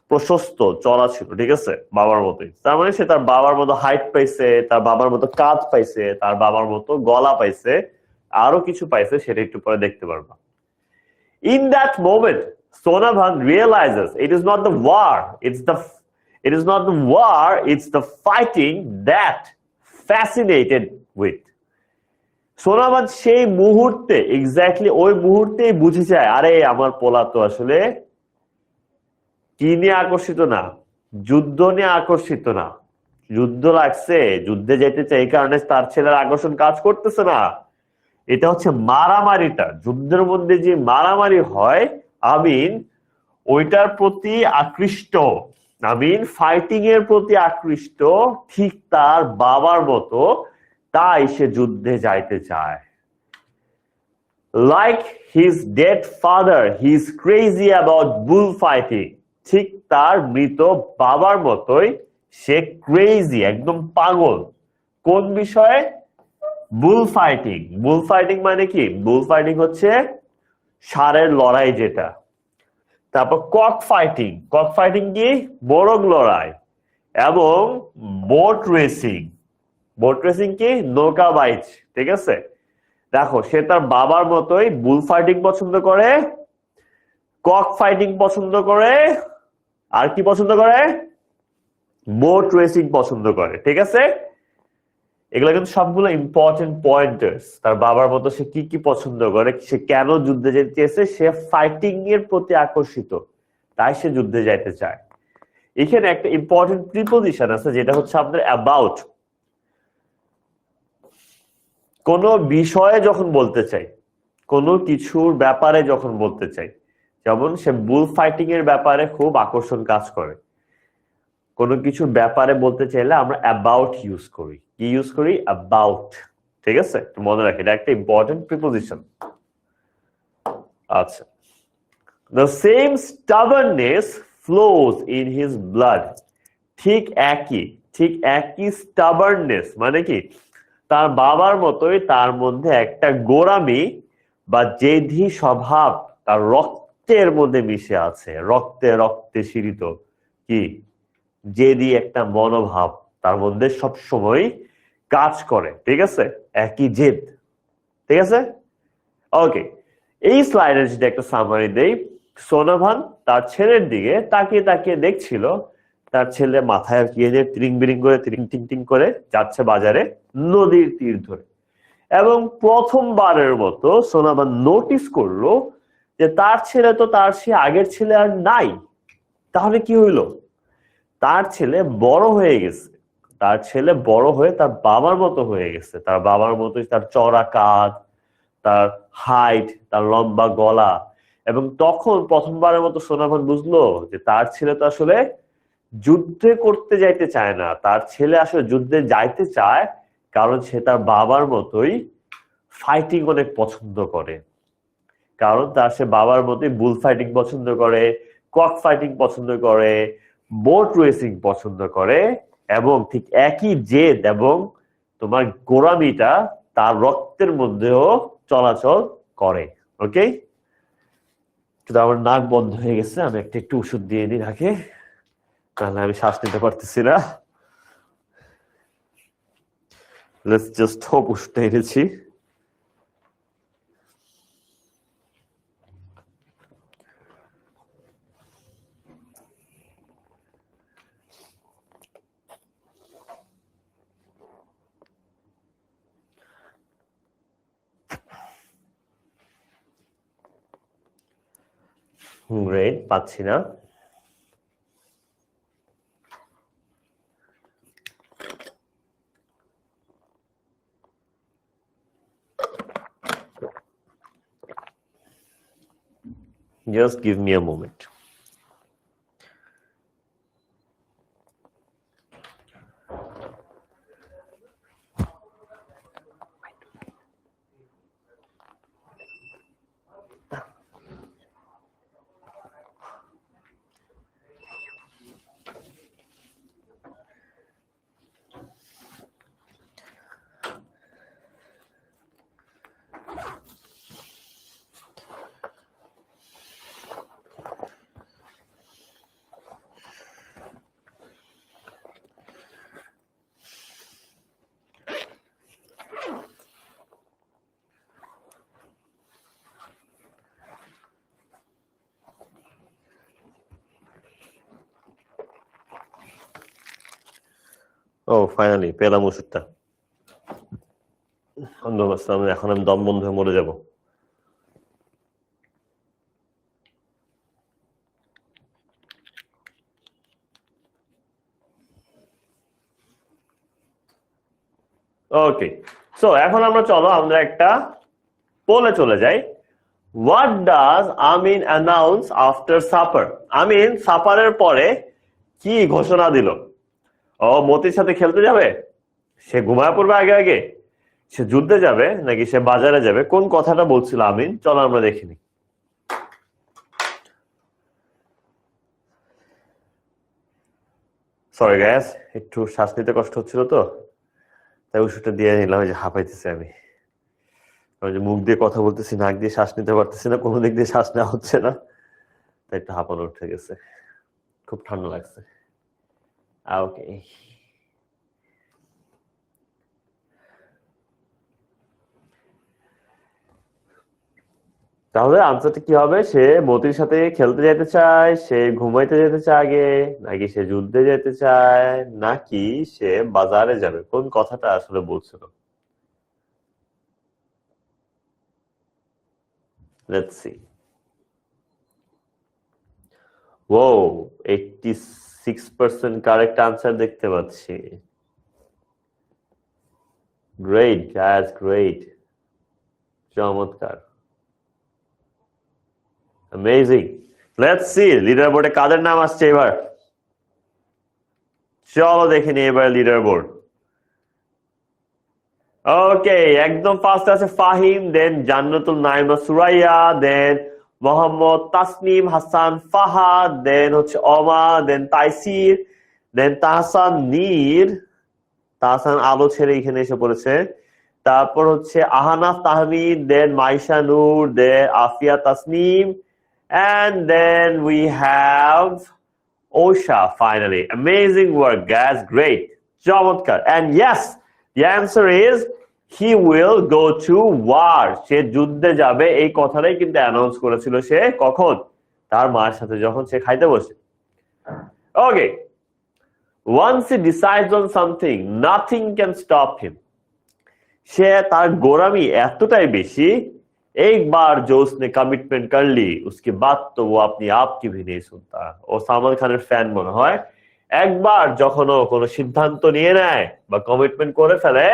প্রশস্ত চড়া ছিল, ঠিক আছে, বাবার মতোই। তার মানে সে তার বাবার মতো হাইট পাইছে, তার বাবার মতো কাঁধ পাইছে, তার বাবার মতো গলা পাইছে, আরো কিছু পাইছে, সেটা একটু পরে দেখতে পারবা। In that moment Sonabhan realizes it is not the war, it is not the war, it's the fighting that fascinated with. সোনাবাদ সেই মুহূর্তে, এক্স্যাক্টলি ওই মুহূর্তেই বুঝে যায়, আরে আমার পোলা তো আসলে কি নিয়ে আকর্ষিত না, যুদ্ধ নিয়ে আকর্ষিত না, যুদ্ধ লাগছে, যুদ্ধে যেতে চাই, এই কারণে তার ছেলের আকর্ষণ কাজ করতেছে না, এটা হচ্ছে মারামারিটা, যুদ্ধের মধ্যে যে মারামারি হয়, আমিন ওইটার প্রতি আকৃষ্ট, আমিন ফাইটিং এর প্রতি আকৃষ্ট, ঠিক তার বাবার মতো, তাই সে যুদ্ধে যাইতে চায়। Like his dead father he is crazy about bull fighting, ঠিক তার মৃত বাবার মতোই সে ক্রেজি, একদম পাগল, কোন বিষয়ে, বুল ফাইটিং। বুল ফাইটিং মানে কি, বুল ফাইটিং হচ্ছে ষাঁড়ের লড়াই যেটা। তারপর কক ফাইটিং, কক ফাইটিং কি, মোরগ লড়াই। এবং বোট রেসিং, বোট রেসিং কি, নৌকা বাইচ, ঠিক আছে। দেখো সে তার বাবার মতোই বুল ফাইটিং পছন্দ করে, কক ফাইটিং পছন্দ করে, আর কি পছন্দ করে, বোট রেসিং পছন্দ করে, ঠিক আছে। এগুলো কিন্তু সবগুলো ইম্পর্টেন্ট পয়েন্টার্স, তার বাবার মতো সে কি কি পছন্দ করে, সে কেন যুদ্ধে যেতে চেয়েছে, সে ফাইটিং এর প্রতি আকর্ষিত, তাই সে যুদ্ধে যাইতে চায়। এখানে একটা ইম্পর্টেন্ট প্রিপোজিশন আছে, যেটা হচ্ছে আপনার অ্যাবাউট। কোন বিষয়ে যখন বলতে চাই, কোনো কিছুর ব্যাপারে যখন বলতে চাই, যেমন সে বুল ফাইটিং এর ব্যাপারে খুব আকর্ষণ কাজ করে, কোনো কিছুর ব্যাপারে বলতে চাইলে আমরা অ্যাবাউট ইউজ করি, কি ইউজ করি, অ্যাবাউট, ঠিক আছে, মনে রাখি, এটা একটা ইম্পর্টেন্ট প্রিপোজিশন। আচ্ছা, the same stubbornness flows in his blood, ঠিক একই stubbornness মানে কি, তার বাবার মতোই তার মধ্যে একটা গোঁড়ামি বা জেদি স্বভাব তার রক্তের মধ্যে মিশে আছে, রক্তে রক্তে শিরিত কি, জেদি একটা মনোভাব তার মধ্যে সব সময় কাজ করে, ঠিক আছে, একই জেদ, ঠিক আছে। ওকে, এই স্লাইডের যদি একটা সামারি দেই, সোনাভান তার ছেলের দিকে তাকিয়ে তাকিয়ে দেখছিল, তার ছেলে মাথায় গিয়ে যে টিং বিরিং করে টিং টিং টিং করে যাচ্ছে বাজারে নদীর তীর ধরে, এবং প্রথমবারের মতো সোনাভান নোটিস করলো যে তার ছেলে তো তার সে আগের ছেলে আর নাই। তাহলে কি হইলো, তার ছেলে বড় হয়ে গেছে, তার ছেলে বড় হয়ে তার বাবার মতো হয়ে গেছে, তার বাবার মতোই তার চড়া কাঁধ, তার হাইট, তার লম্বা গলা। এবং তখন প্রথমবারের মতো সোনাভান বুঝলো যে তার ছেলে তো আসলে যুদ্ধে করতে যাইতে চায় না, তার ছেলে আসলে যুদ্ধে যাইতে চায় কারণ সে তার বাবার মতোই ফাইটিং অনেক পছন্দ করে। কারণ তার সে বাবার মতোই বুল ফাইটিং পছন্দ করে, কক ফাইটিং পছন্দ করে, বোট রেসিং পছন্দ করে, এবং ঠিক একই জেদ এবং তোমার গোড়ামিটা তার রক্তের মধ্যেও চলাচল করে। ওকে, কিন্তু আমার নাক বন্ধ হয়ে গেছে, আমি একটু ওষুধ দিয়ে দিই নাকে, তাহলে আমি শ্বাস নিতে পারতেছি না। লেটস জাস্ট হোপ ওষুধটা এনেছি। গ্রেট, পাচ্ছি না। Just give me a moment. ও ফাইনালি পেলাম ওষুধটা। এখন আমি দম বন্ধ হয়ে মরে যাব। ওকে, সো এখন আমরা একটা পোলে চলে যাই। What does Amin announce after supper? আমিন সাপারের পরে কি ঘোষণা দিল? ও মতির সাথে খেলতে যাবে, সে ঘুমায় পড়বে আগে আগে, সে যুদ্ধে যাবে, নাকি সে বাজারে যাবে? কোন কথাটা বলছিল আমিন? চলো আমরা দেখিনি। সরি গ্যাস, একটু শ্বাস নিতে কষ্ট হচ্ছিল তো, তাই ওষুধটা দিয়ে নিলাম। যে হাঁপাইতেছি আমি, যে মুখ দিয়ে কথা বলতেছি, নাক দিয়ে শ্বাস নিতে পারতেছি না, কোনো দিক দিয়ে শ্বাস নেওয়া হচ্ছে না, তাই একটু হাঁপানো উঠে গেছে, খুব ঠান্ডা লাগছে। ওকে, তাহলে আনসারটা কি হবে? সে মতির সাথে খেলতে যেতে চায়, সে ঘুমাইতে যেতে চায় আগে, নাকি সে যুদ্ধে যেতে চায়, নাকি সে বাজারে যাবে? কোন কথাটা আসলে বলছিল? Let's see. ও 86% কারেক্ট আনসার দেখতে পাচ্ছি। গ্রেট গাইস, গ্রেট, চমৎকার, অ্যামেজিং। লেটস সি লিডার বোর্ডে কাদের নাম আসছে এবার। চলো দেখিনি এবার লিডার বোর্ড। ওকে, একদম ফার্স্ট আছে ফাহিম, দেন জান্নাতুল নাইমা সুরাইয়া, দেন মোহাম্মদ তাসনিম হাসান ফাহাদ, দেন হচ্ছে অমা, দেন তাইসির, দেন তাহসান নীর, তাহসান আলো ছেড়ে এখানে এসে পড়েছে। তারপর হচ্ছে আহানাফ তাহমিদ, দেন মাইশা নূর, দেন Afia Tasnim, and then we have Osha finally. Amazing work guys, great, চমৎকার। And yes, the answer is he will go to war. সে যুদ্ধে যাবে, এই কথাটাই কিন্তু অ্যানাউন্স করেছিল সে কখন? তার মায়ের সাথে যখন সে খাইতে বসে। ওকে, once he decides on something, nothing can stop him. সে তার গোরামি এতটাই বেশি, एक बार जो उसने कमिटमेंट कर ली उसके बाद तो वो अपनी आप की भी नहीं सुनता। ও সালমান খানের ফ্যান মনে হয়। একবার যখন ও কোনো সিদ্ধান্ত নিয়ে নেয় বা কমিটমেন্ট করে ফেলে,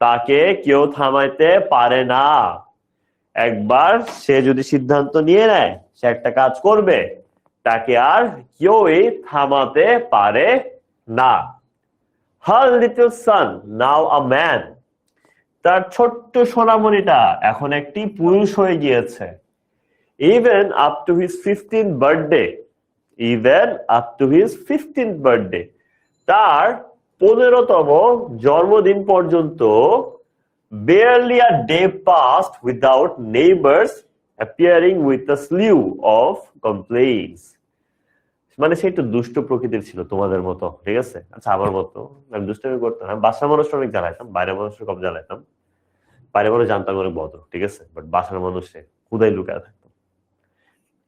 তাকে কেউ থামাইতে পারে না। একবার সে যদি সিদ্ধান্ত নিয়ে নেয় সে একটা কাজ করবে, তাকে আর কেউই থামাতে পারে না। Her little son, now a man. তার ছোট্ট সোনামণিটা এখন একটি পুরুষ হয়ে গিয়েছে। Even up to his 15th birthday, even up to his 15th birthday, তার 15তম জন্মদিন পর্যন্ত barely a day passed without neighbors appearing with a slew of complaints. মানে সে একটু দুষ্ট প্রকৃতির ছিল তোমাদের মতো, ঠিক আছে? আচ্ছা, আমার মতো আমি দুষ্টমি করতাম না, বাসার মানুষটা অনেক জ্বালাইতাম, বাইরের মানুষটা কম জ্বালাইতাম। বাইরের মানুষ জানতাম অনেক ভদ্র, ঠিক আছে, বাট বাসার মানুষে খুদাই লুকায় থাকতো,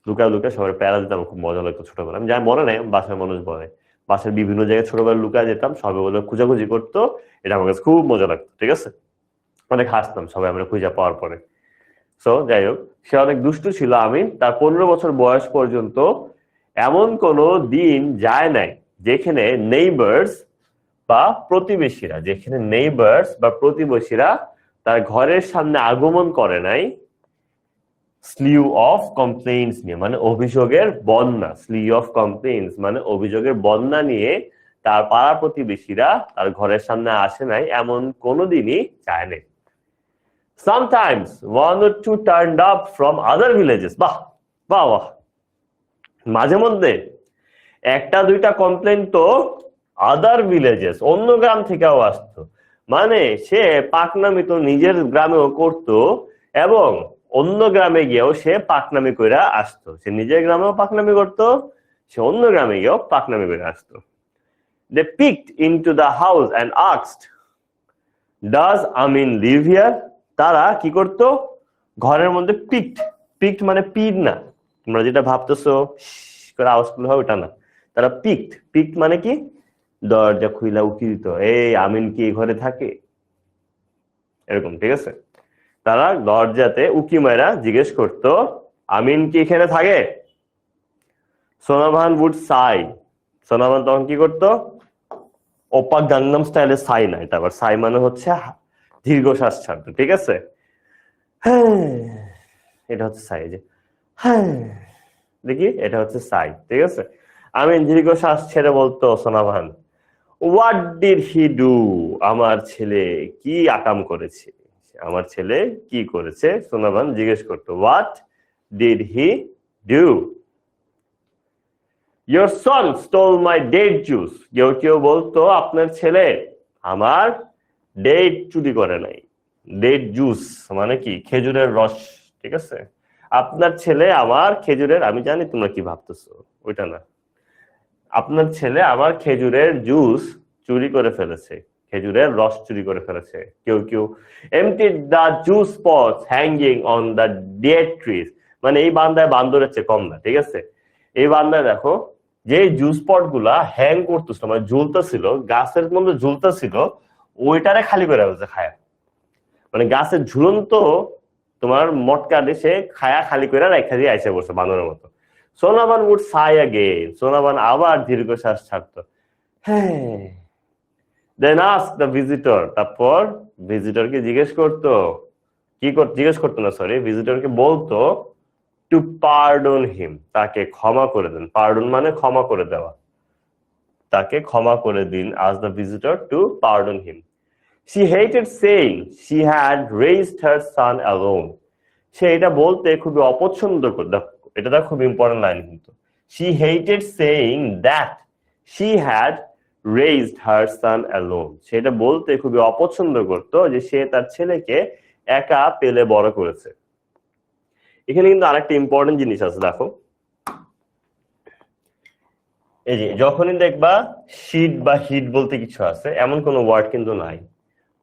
লুকায় লুকায় সবার প্যারা দিতাম, খুব মজা লাগতো ছোটবেলা। আমি যাই মনে নাই, বাসার মানুষ বলে বাসার বিভিন্ন জায়গায় ছোটবেলা লুকায় যেতাম, সবাই বলে খোঁজাখুঁজি করতো, এটা আমার কাছে খুব মজা লাগতো, ঠিক আছে, অনেক হাসতাম সবাই আমরা খুঁজে পাওয়ার পরে। সো যাই হোক, সে অনেক দুষ্টু ছিল। আমি তার 15 বছর বয়স পর্যন্ত এমন কোনো দিন যায় নাই যেখানে নেইবার্স বা প্রতিবেশীরা, যেখানে নেইবার্স বা প্রতিবেশীরা তার ঘরের সামনে আগমন করে নাই স্লিউ অফ কমপ্লেইন্টস নিয়ে, মানে অভিযোগের বন্যা। স্লিউ অফ কমপ্লেইন্টস মানে অভিযোগের বন্যা নিয়ে তার পাড়া প্রতিবেশীরা তার ঘরের সামনে আসে নাই, এমন কোনোদিনই যায় নাই। Sometimes one or two turned up from other villages. বাহ বাহ বাহ, মাঝে মধ্যে একটা দুইটা কমপ্লেন তো আদার ভিলেজেস, অন্য গ্রাম থেকেও আসতো। মানে সে পাকনামি তো নিজের গ্রামেও করতো এবং অন্য গ্রামে গিয়েও সে পাকনামি করে আসতো। সে নিজের গ্রামেও পাকনামি করতো, সে অন্য গ্রামে গিয়েও পাকনামি করে আসতো। They peeked into the house and asked, "Does Amin live here?" তারা কি করতো, ঘরের মধ্যে পিকড, পিকড মানে পিড না, তোমরা যেটা ভাবতেছো করে আওয়াজ করলে হয় ওটা না। তারা পিকড, পিকড মানে কি, দরজা খুইলা উকি দিত, এই আমিন কি ঘরে থাকে, এরকম, ঠিক আছে। তারা দরজাতে উকি মারা জিজ্ঞেস করতো, আমিন কি এখানে থাকে? সোনাভান উড সাই, সোনাভান তখন কি করতো, ওপা গাংনাম স্টাইলে সাই না, এটা আবার সাই মানে হচ্ছে দীর্ঘশ্বাস ছাড়তো, ঠিক আছে। এটা হচ্ছে সাই, যে হ্যাঁ দেখি, এটা হচ্ছে সাই, ঠিক আছে। আমি দীর্ঘশ্বাস ছেড়ে বলতো Sonavan, what did he do, আমার ছেলে কি আকাম করেছে, আমার ছেলে কি করেছে, সোনাভান জিজ্ঞেস করতো, what did he do. Your son stole my date juice. কেউ কেউ বলতো আপনার ছেলে আমার ডেট চুরি করে নাই। ডেট জুস মানে কি, খেজুরের রস, ঠিক আছে। আপনার ছেলে আমার খেজুরের, আমি জানি তোমরা কি ভাবতেছো, ওইটা না। আপনার ছেলে আমার খেজুরের জুস চুরি করে ফেলেছে, খেজুরের রস চুরি করে ফেলেছে। কেউ কেউ emptied the juice pots hanging on the dead trees, মানে এই বান্দায় বান্দরের চেয়ে কম না, ঠিক আছে। এই বান্দায় দেখো যে জুস পট গুলা হ্যাং করতেছিল, মানে ঝুলতেছিল, গাছের মধ্যে ঝুলতেছিল, ওইটারে খালি করে ফেলছে খায়া, মানে গাছের ঝুলন্ত তোমার মটকা দিয়ে সে খায়া খালি করে রেখা দিয়ে আইসে বসে বান্দরের মতো। Sonaban would Sai again, Sonaban আবার দীর্ঘশ্বাস ছাড়তো, হ্যাঁ। দেন আস্ক দ্য ভিজিটর, তারপর ভিজিটরকে জিজ্ঞেস করতো, কি জিজ্ঞেস করতো না, সরি, ভিজিটরকে বলতো টু পার্ডন হিম, তাকে ক্ষমা করে দেন। পার্ডন মানে ক্ষমা করে দেওয়া, তাকে ক্ষমা করে দিন। Ask the visitor to pardon him. She hated saying she had raised her son alone. সে এটা বলতে খুবই অপছন্দ করতো, এটা খুব ইম্পর্টেন্ট লাইন কিন্তু। She hated saying that she had raised her son alone. সেটা বলতে খুবই অপছন্দ করতো যে সে তার ছেলেকে একা পেলে বড় করেছে। এখানে কিন্তু আরেকটা ইম্পর্টেন্ট জিনিস আছে, দেখো, এই যে যখনই দেখবা শীট বা হিট বলতে কিছু আছে, এমন কোনো ওয়ার্ড কিন্তু নাই।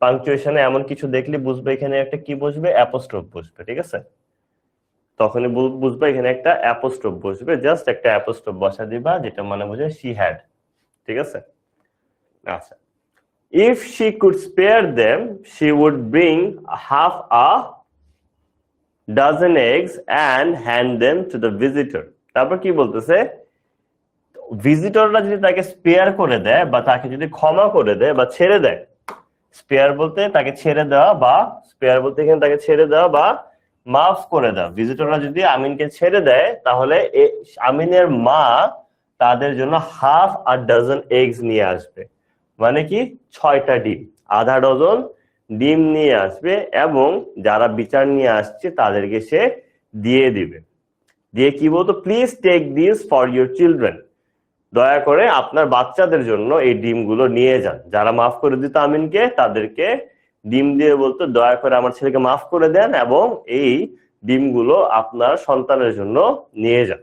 পাংচুয়েশনে এমন কিছু দেখলে বুঝবে এখানে একটা কি বসবে, অ্যাপোস্ট্রোফ বসবে, ঠিক আছে। তখনই বুঝবে এখানে একটা অ্যাপোস্ট্রোফ বসবে, জাস্ট একটা অ্যাপোস্ট্রোফ বসা দিবা, যেটা মানে বোঝায় শি হ্যাড, ঠিক আছে। আচ্ছা, if she could spare them she would bring half a dozen eggs and hand them to the visitor. তারপর কি বলতেছে, ভিজিটররা যদি তাকে স্পেয়ার করে দেয় বা তাকে যদি ক্ষমা করে দেয় বা ছেড়ে দেয়, স্পেয়ার বলতে তাকে ছেড়ে দেওয়া, বা স্পেয়ার বলতে এখানে তাকে ছেড়ে দেওয়া বা মাফ করে দেওয়া। ভিজিটররা যদি আমিনকে ছেড়ে দেয় তাহলে আমিনের মা তাদের জন্য হাফ আ ডজন এগস নিয়ে আসবে, মানে কি 6টা ডিম, আধা ডজন ডিম নিয়ে আসবে, এবং যারা বিচার নিয়ে আসছে তাদেরকে সে দিয়ে দিবে। দিয়ে কি বলতো, please take this for your children, দয়া করে আপনার বাচ্চাদের জন্য এই ডিমগুলো নিয়ে যান। যারা মাফ করে দিত আমিনকে তাদেরকে ডিম দিয়ে বলতো, দয়া করে আমার ছেলেকে মাফ করে দেন এবং এই ডিমগুলো আপনার সন্তানের জন্য নিয়ে যান।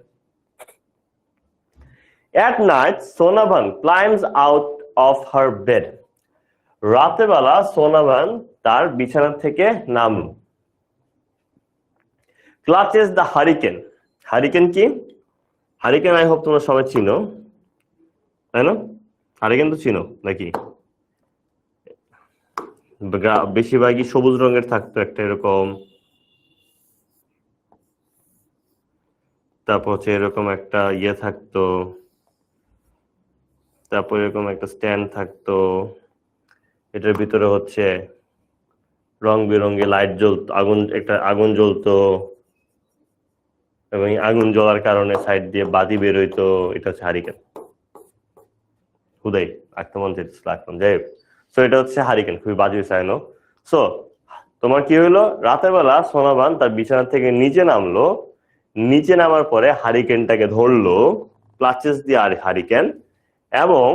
At night, Sonavan climbs out of her bed. রাতে বেলা সোনাভান তার বিছানা থেকে নামল। Clutches the hurricane. হারিকেন কি? হারিকেন আই হোপ তোমরা সবাই চিনো, তাই না? হারিকেন তো চিনো নাকি? বেশিরভাগই সবুজ রঙের থাকতো একটা এরকম, তারপর হচ্ছে এরকম একটা ইয়ে থাকতো, তারপর এরকম একটা স্ট্যান্ড থাকতো, এটার ভিতরে হচ্ছে রং বেরঙে লাইট জ্বলতো, আগুন জ্বলতো এবং আগুন জ্বলার কারণে সাইড দিয়ে বাতি বের হইতো। এটা হচ্ছে হারিকেন। হুদাই আক্রমণ লাগতাম, যাই হোক। সো এটা হচ্ছে হারিকেন, খুবই বাজে চাইনো। সো তোমার কি হইলো, রাতের বেলা সোনাবান তার বিছানা থেকে নিচে নামলো, নিচে নামার পরে হারিকেনটাকে ধরলো, ক্লাচেস দিয়ে হারিকেন, এবং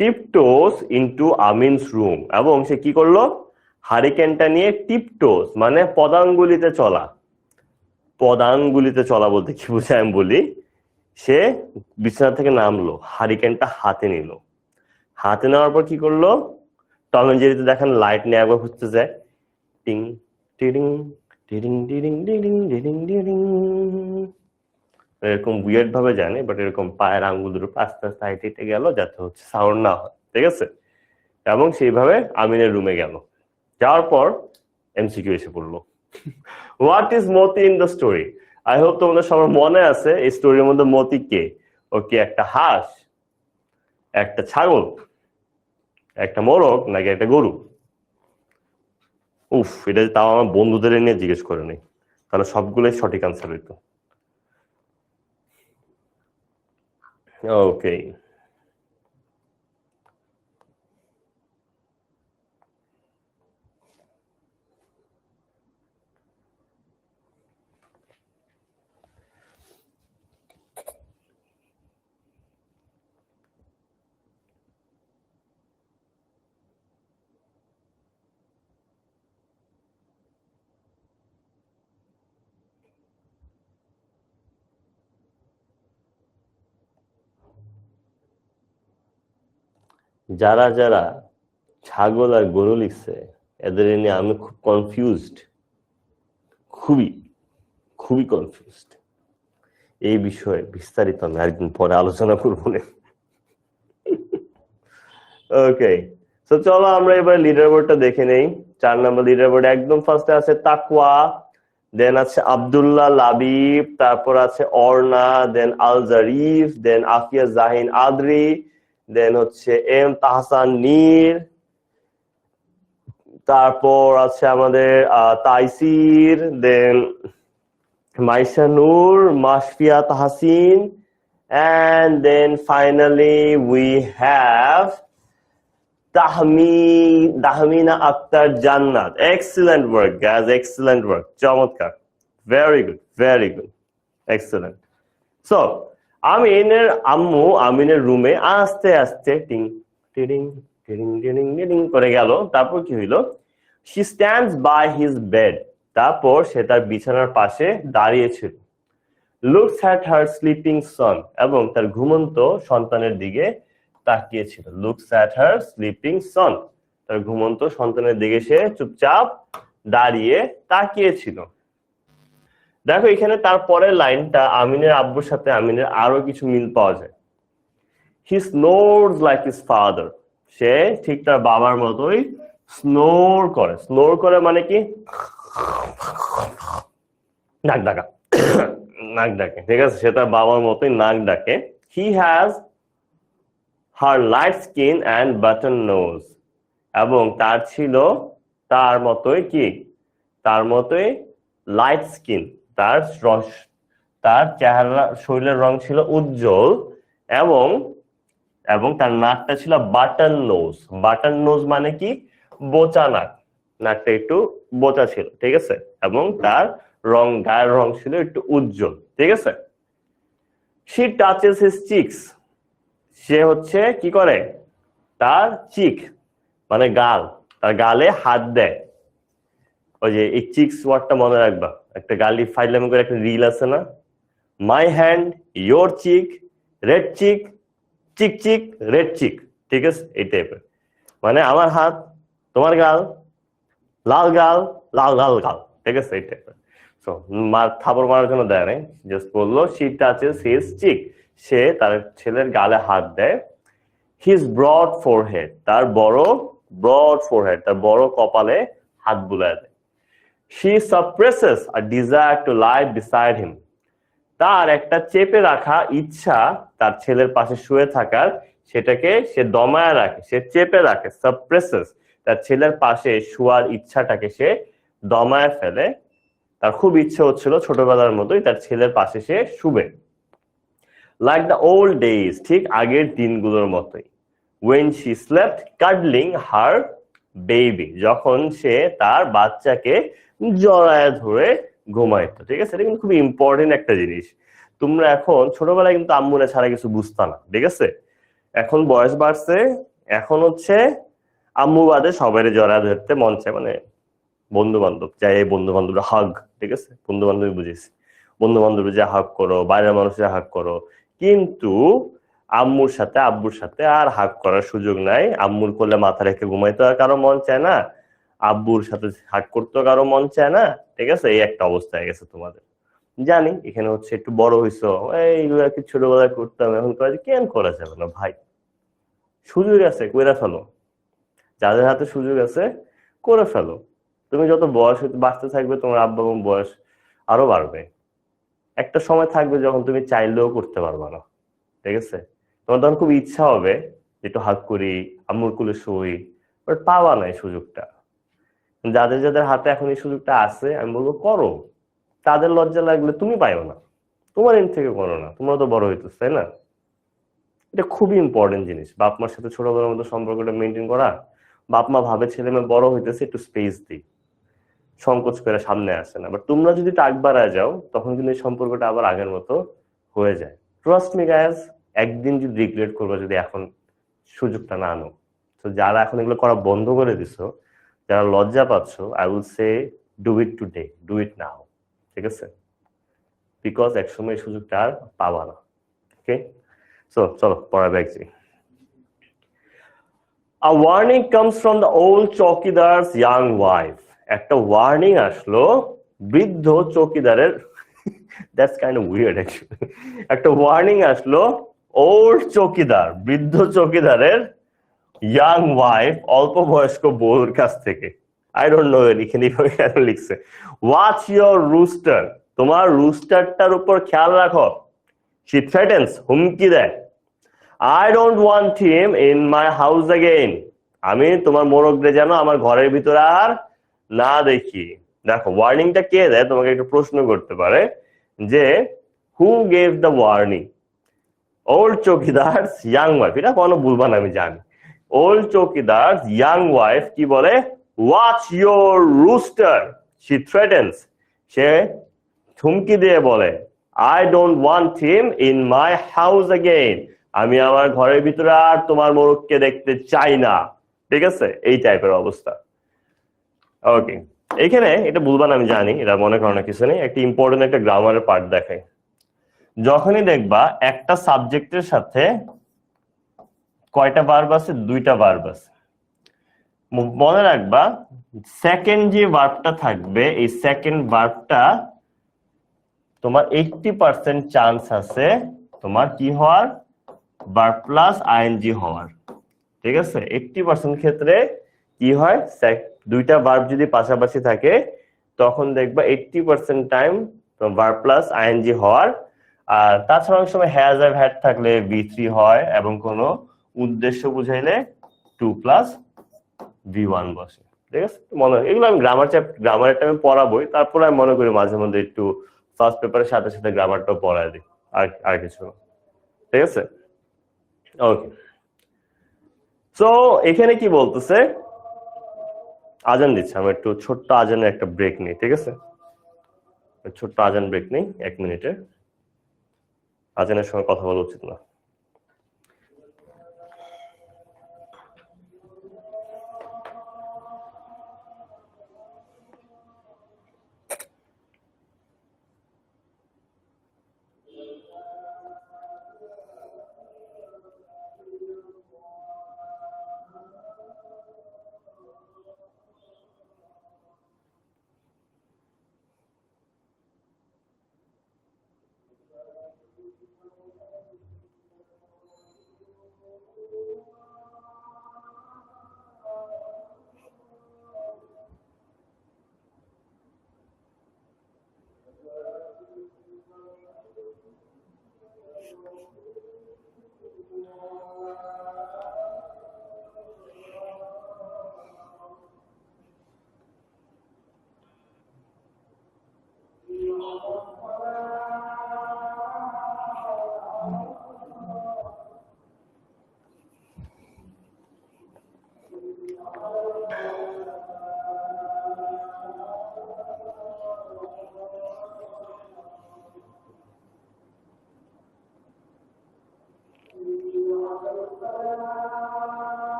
টিপটোস ইনটু আমিনস রুম, এবং সে কি করলো, হারিকেনটা নিয়ে টিপটোস মানে পদাঙ্গুলিতে চলা, পদাঙ্গুলিতে চলা বলতে কি বুঝায় আমি বলি, সে বিছানা থেকে নামলো, হারিকেনটা হাতে নিল, হাতে নেওয়ার পর কি করলো, টম এন্ড জেরিতে দেখেন লাইট নিয়ে একবার খুঁজতে যায়, টিং টিডিং টিডিং টিডিং টিডিং টিডিং টিডিং, এরকম উইয়ার্ড ভাবে জানে, বাট এরকম পায়ের আঙ্গুল দুটো আস্তে আস্তে হাইটে হেঁটে গেল যাতে হচ্ছে সাউন্ড না হয়, ঠিক আছে? এবং সেইভাবে আমিনের রুমে গেল। যাওয়ার পর এমসিকিউ এসে পড়লো, what is Moti in the story? I hope তোমাদের সবার মনে আছে এই স্টোরির মধ্যে মতি কে? ও কি একটা হাঁস, একটা ছাগল, একটা মোরগ, নাকি একটা গরু? উফ, এটা তাও আমার বন্ধুদের নিয়ে জিজ্ঞেস করে নেই, তাহলে সবগুলোই সঠিক আনসার হইতো। ওকে, যারা যারা ছাগল আর গরু লিখছে এদের নিয়ে আমি খুব কনফিউজড, খুবই খুবই কনফিউজড। এই বিষয়ে বিস্তারিত আমি আরেকদিন পরে আলোচনা করবো না। ওকে, তো চলো আমরা এবার লিডার বোর্ডটা দেখে নেই। 4 নম্বর লিডার বোর্ড একদম ফার্স্টে আছে তাকওয়া, দেন আছে আব্দুল্লাহ লাবিব, তারপর আছে অর্ণা, দেন আল জারিফ, দেন আফিয়া জাহিন আদরি, দেন হচ্ছে এম তাহসান নীর, তারপর আছে আমাদের তাইসির, দেন মাইশা নূর, মাশফিয়া Tahsin, and then finally we have Tahmina Akter Jannat. Excellent work guys, excellent work, চমৎকার, very good, very good, excellent. So আমিনের আম্মু আমিনের রুমে আস্তে আস্তে টিং টিডিং টিডিং টিডিং টিডিং করে গেল। তারপর কি হইলো, she stands by his bed, তারপর সে তার বিছানার পাশে দাঁড়িয়েছিল। Looks at her sleeping son, এবং তার ঘুমন্ত সন্তানের দিকে তাকিয়েছিল। Looks at her sleeping son, তার ঘুমন্ত সন্তানের দিকে সে চুপচাপ দাঁড়িয়ে তাকিয়েছিল। দেখো এখানে তারপরের লাইনটা আমিনের আব্বুর সাথে আমিনের আরো কিছু মিল পাওয়া যায়। হি স্নোরস লাইক হিজ ফাদার, সে ঠিক তার বাবার মতোই স্নোর করে। স্নোর করে মানে কি, নাক ডাকা, নাক ডাকে, ঠিক আছে? সে তার বাবার মতোই নাক ডাকে। He has her light skin and button nose, এবং তার ছিল তার মতোই কি, তার মতোই লাইট স্কিন, তার চেহারা শরীরের রং ছিল উজ্জ্বল, এবং এবং তার নাকটা ছিল বাটন নোজ। বাটন নোজ মানে কি, বোচা নাক, নাকটা একটু বোচা ছিল, ঠিক আছে? এবং তার গায়ের রং ছিল একটু উজ্জ্বল। ঠিক আছে। she touches his cheeks, সে হচ্ছে কি করে, তার চিক মানে গাল, তার গালে হাত দেয়। ওই যে এই চিক্স ওয়ার্ডটা মনে রাখবা, একটা গালি ফাইলাম করে একটা রিল আছে না, my hand your cheek, red cheek, cheek cheek red cheek, ঠিক আছে, এই টাইপের। মানে আমার হাত তোমার গাল, লাল গাল, লাল লাল গাল, ঠিক আছে, এই টাইপের। সো থাপড় মারার জন্য দেয় নাই, জাস্ট বললো she touches his cheek, সে তার ছেলের গালে হাত দেয়। his broad forehead, তার বড় broad forehead, তার বড় কপালে হাত বুলায় দেয়। she suppresses a desire to lie beside him, তার একটা চেপে রাখা ইচ্ছা তার ছেলের পাশে শুয়ে থাকার, সেটাকে সে দমায় রাখে, সে চেপে রাখে, সাপ্রেসেস, তার ছেলের পাশে শোয়ার ইচ্ছাটাকে সে দমায় ফেলে। তার খুব ইচ্ছে হচ্ছিল ছোটবেলার মতোই তার ছেলের পাশে সে শুবে, লাইক দ্য ওল্ড ডেজ, ঠিক আগের দিনগুলোর মতোই। when she slept cuddling her baby, যখন সে তার বাচ্চাকে জড়ায় ধরে ঘুমাইতো, ঠিক আছে। এটা কিন্তু খুব ইম্পর্টেন্ট একটা জিনিস। তোমরা এখন ছোটবেলায় কিন্তু আম্মুরে ছাড়া কিছু বুঝতা না, ঠিক আছে। এখন বয়স বাড়ছে, এখন হচ্ছে আম্মু বাদে সবাই জড়ায় ধরতে মন চায়, মানে বন্ধু বান্ধব যাই, এই বন্ধু বান্ধবরা হাগ, ঠিক আছে, বন্ধু বান্ধবী বুঝেছি, বন্ধু বান্ধব যা হাগ করো, বাইরের মানুষের হাগ করো, কিন্তু আম্মুর সাথে আব্বুর সাথে আর হাগ করার সুযোগ নাই। আম্মুর কোলে মাথা রেখে ঘুমাইতে আর কারো মন চায় না, আব্বুর সাথে হাগ করতে কারো মন চায় না, ঠিক আছে। এই একটা অবস্থা হয়ে গেছে তোমাদের। জানি এখানে হচ্ছে একটু বড় হইছো, এইগুলো আর কি ছোটবেলায় করতাম, এখন তো কেন করা যাবে না ভাই, সুযোগ আছে কইরা ফেলো, যাদের হাতে সুযোগ আছে করে ফেলো। তুমি যত বয়স বাড়তে থাকবে তোমার আব্বা আম্মুর বয়স আরো বাড়বে, একটা সময় থাকবে যখন তুমি চাইলেও করতে পারবা না, ঠিক আছে। তোমার তখন খুব ইচ্ছা হবে একটু হাত করি, আম্মুর কোলে শুই, বাট পাওয়া নাই সুযোগটা। যাদের যাদের হাতে এখন এই সুযোগটা আছে আমি বলবো করো, তাদের লজ্জা লাগলে তুমি পাইও না, তোমার এন্ড থেকে করো না, তোমরা তো বড় হইতেছ, তাই না। এটা খুবই ইম্পর্টেন্ট জিনিস, বাপ মার সাথে ছোটবেলার মতো সম্পর্কটা মেনটেন করা। বাপ মা ভাবে ছেলে মেয়ে বড় হইতেছে, একটু স্পেস দিই, সংকোচ করে সামনে আসে না, বাট তোমরা যদি টাক বাড়ায় যাও তখন কিন্তু এই সম্পর্কটা আবার আগের মতো হয়ে যায়। ট্রাস্ট মি গাইস, একদিন যদি রিগ্রেট করবে যদি এখন সুযোগটা না আনো। তো যারা এখন এগুলো করা বন্ধ করে দিছো, যারা লজ্জা পাচ্ছ, I will say do it today, do it now, ঠিক আছে, বিকজ একসময় এই সুযোগটা আর পাবা না। ওকে, সো চলো পড়া দেখছি। A warning comes from the old chowkidar's young wife, একটা ওয়ার্নিং আসলো বৃদ্ধ চৌকিদারের, that's kind of weird actually, একটা ওয়ার্নিং আসলো ওল্ড চৌকিদার, বৃদ্ধ চৌকিদারের ইয়াং ওয়াইফ, অল্প বয়স্ক বউর কাছ থেকে। আই ডোন্ট নো এখানে কেন লিখছে, ওয়াচ ইয়োর রুস্টার, তোমার রুস্টারটার উপর খেয়াল রাখো। শি থ্রেটেন্স, হুমকি দেয়। I don't want him in my house again, আমি তোমার মোরগরে যেন আমার ঘরের ভিতরে আর না দেখি। দেখো ওয়ার্নিংটা কে দেয়, তোমাকে একটু প্রশ্ন করতে পারে যে who gave the warning, old চৌকিদার ইয়াং ওয়াইফ, এটা কোনো ভুলবা না আমি জানি। ওল্ড চৌকিদার ইয়াং ওয়াইফ কি বলে, watch your rooster, she threatens, সে হুমকি দিয়ে বলে, I don't want him in my house again, আমি আমার ঘরের ভিতরে আর তোমার মোরগকে দেখতে চাই না, ঠিক আছে, এই টাইপের অবস্থা। ওকে, এখানে এটা ভুলবা না আমি জানি, এটা মনে করো না কিছু নেই, একটা ইম্পর্টেন্ট একটা গ্রামারের পার্ট দেখাই। যখনই দেখবা একটা সাবজেক্টের সাথে কয়টা ভার্ব আছে, দুইটা ভার্ব আছে, মনে রাখবা সেকেন্ড যে ভার্বটা থাকবে, এই সেকেন্ড ভার্বটা তোমার 80% চান্স আছে তোমার কি হওয়ার, ভার্ব প্লাস আইএনজি হওয়ার, ঠিক আছে। 80% ক্ষেত্রে কি হয়, দুইটা ভার্ব যদি পাশাপাশি থাকে তখন দেখবা 80% টাইম ভার্ব প্লাস আইএনজি হওয়ার। আর তাছাড়া অনেক সময় হ্যাজ আর হ্যাড থাকলে V3 হয়, এবং কোনো উদ্দেশ্য বুঝাইলে 2 প্লাস V1 বসে, ঠিক আছে। মনে হয় এগুলো আমি গ্রামারের টাইমে পড়াবোই, তারপরে আমি মনে করি মাঝে মধ্যে একটু ফার্স্ট পেপারের সাথে সাথে গ্রামারটাও পড়ায় দিই, আর কিছু, ঠিক আছে। ওকে, সো এখানে কি বলতেছে, আজান দিচ্ছে, আমি একটু ছোট্ট আজানের একটা ব্রেক নিই, ঠিক আছে, ছোট্ট আজান ব্রেক নেই 1 মিনিটে। আজানের সঙ্গে কথা বলা উচিত না।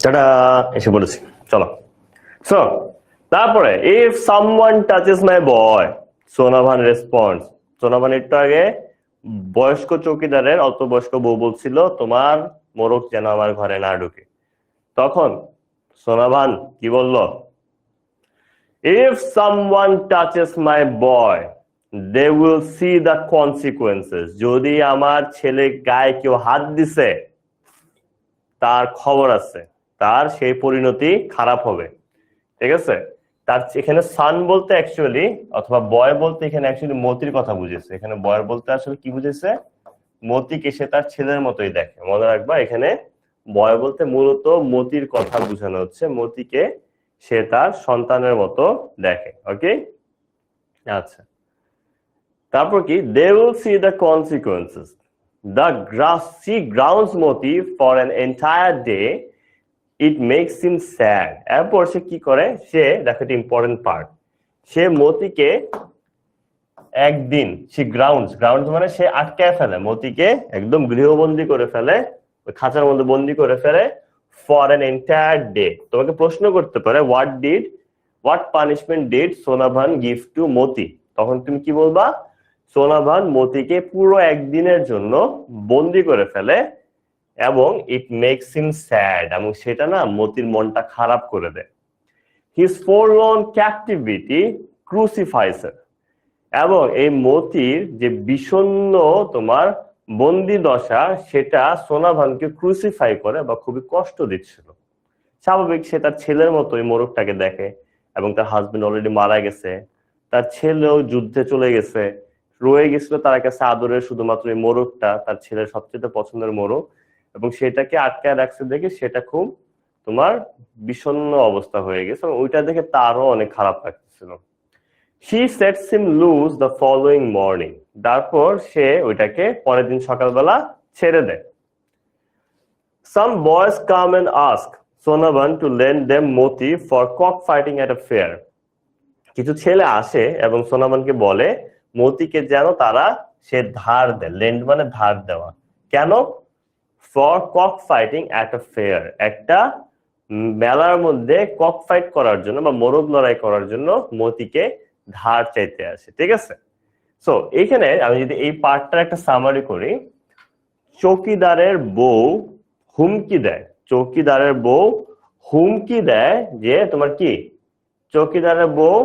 টাটা, এসে বলেছি, চলো। সো তারপরে if someone touches my boy, Sonavan response. Sonavan একটু আগে বয়স্ক চৌকিদারের অল্প বয়স্ক বউ বলছিল তোমার মোরগ যেন আমার ঘরে না ঢুকে। তখন সোনাভান কি বলল? If someone touches my boy they will see the consequences. যদি আমার ছেলে গায়ে কেউ হাত দিছে তার খবর আছে, তার সেই পরিণতি খারাপ হবে। ঠিক আছে, তার এখানে সান বলতে অ্যাকচুয়ালি অথবা বয় বলতে এখানে অ্যাকচুয়ালি মতির কথা বুঝেছে। এখানে বয় বলতে আসলে কি বুঝেছে? মতিকে সে তার ছেলের মতোই দেখে। মনে রাখবা এখানে বয় বলতে মূলত মতির কথা বোঝানো হচ্ছে, মতিকে সে তার সন্তানের মতো দেখে। ওকে, আচ্ছা। তারপর কি? They will see the consequences. The she grounds Moti for an entire day, it makes him sad. এরপর সে কি করে? সে, দেখো এটা ইম্পর্টেন্ট পার্ট, সে মতিকে একদিন, সে গ্রাউন্ডস মানে সে আটকায় ফেলে, মতিকে একদম গৃহবন্দী করে ফেলে, ওই খাঁচার মধ্যে বন্দী করে ফেলে ফর অ্যান এন্টায়ার ডে। তোমাকে প্রশ্ন করতে পারে what punishment did Sonavan give to Moti? তখন তুমি কি বলবা? সোনাভান মতিকে পুরো একদিনের জন্য বন্দী করে ফেলে এবং ইট মেক্স হিম স্যাড, এবং সেটা না মতির মনটা খারাপ করে দেয়। হিজ ফরলর্ন ক্যাপটিভিটি ক্রুসিফাইস হিম। এবং এই মতির যে বিষণ্ণ তোমার বন্দি দশা, সেটা সোনাভানকে ক্রুসিফাই করে বা খুবই কষ্ট দিচ্ছিল। স্বাভাবিক, সে তার ছেলের মতো এই মোরগটাকে দেখে, এবং তার হাজবেন্ড অলরেডি মারা গেছে, তার ছেলেও যুদ্ধে চলে গেছে, রয়ে গেছিল তার কাছে আদরের শুধুমাত্র এই মোরগটা, তার ছেলের সবচেয়ে পছন্দের মোরগ, এবং সেটাকে আটকায় রাখছে দেখে সেটা খুব তোমার বিষণ্ণ অবস্থা হয়ে গেছে, এবং ওইটা দেখে তারও অনেক খারাপ লাগতেছিল। She sets him loose the following morning. তারপর সে ওইটাকে পরের দিন সকালবেলা ছেড়ে দেয়। Some boys come and ask Sonavan to lend them moti for cockfighting at a fair. কিছু ছেলে আসে এবং সোনাভানকে বলে মতিকে যেন তারা সে ধার দেয়। লেন্ড মানে ধার দেওয়া। কেন? For cock fighting at a fair, একটা মেলার মধ্যে কক ফাইট করার জন্য বা মোরগ লড়াই করার জন্য মতিকে ধার চাইতে আসে। ঠিক আছে, সো এইখানে আমি যদি এই পার্টটার একটা সামারি করি, চৌকিদারের বউ হুমকি দেয়, চৌকিদারের বউ হুমকি দেয় যে তোমার কি, চৌকিদারের বউ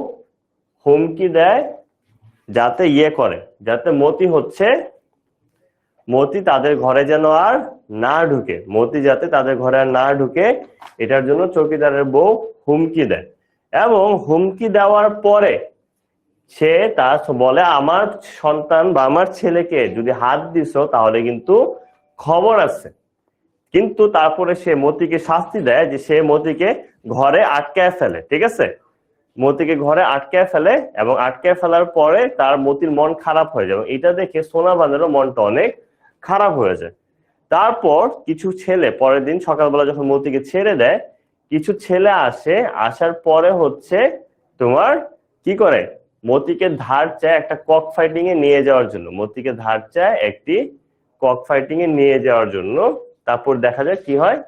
হুমকি দেয় যাতে ইয়ে করে, যাতে মতি হচ্ছে মতি তাদের ঘরে যেন আর না ঢুকে, মতি যাতে তাদের ঘরে আর না ঢুকে এটার জন্য চৌকিদারের বউ হুমকি দেয়, এবং হুমকি দেওয়ার পরে সে তার বলে আমার সন্তান বা আমার ছেলেকে যদি হাত দিছো তাহলে কিন্তু খবর আছে। কিন্তু তারপরে সে মতিকে শাস্তি দেয় যে সে মতিকে ঘরে আটকায় ফেলে, ঠিক আছে, মতিকে ঘরে আটকায় ফেলে এবং আটকায় ফেলার পরে তার মতির মন খারাপ হয়ে যায়, এবং এটা দেখে সোনাবানেরও মনটা অনেক খারাপ হয়ে যায়। তারপর কিছু ছেলে পরের দিন সকালবেলা যখন মতিকে ছেড়ে দেয়, কিছু ছেলে আসে, আসার পরে হচ্ছে তোমার কি করে মতিকে ধার চায় একটা কক ফাইটিং এ নিয়ে যাওয়ার জন্য, মতিকে ধার চায় একটি কক ফাইটিং এ নিয়ে যাওয়ার জন্য। তারপর দেখা যায় কি হয়,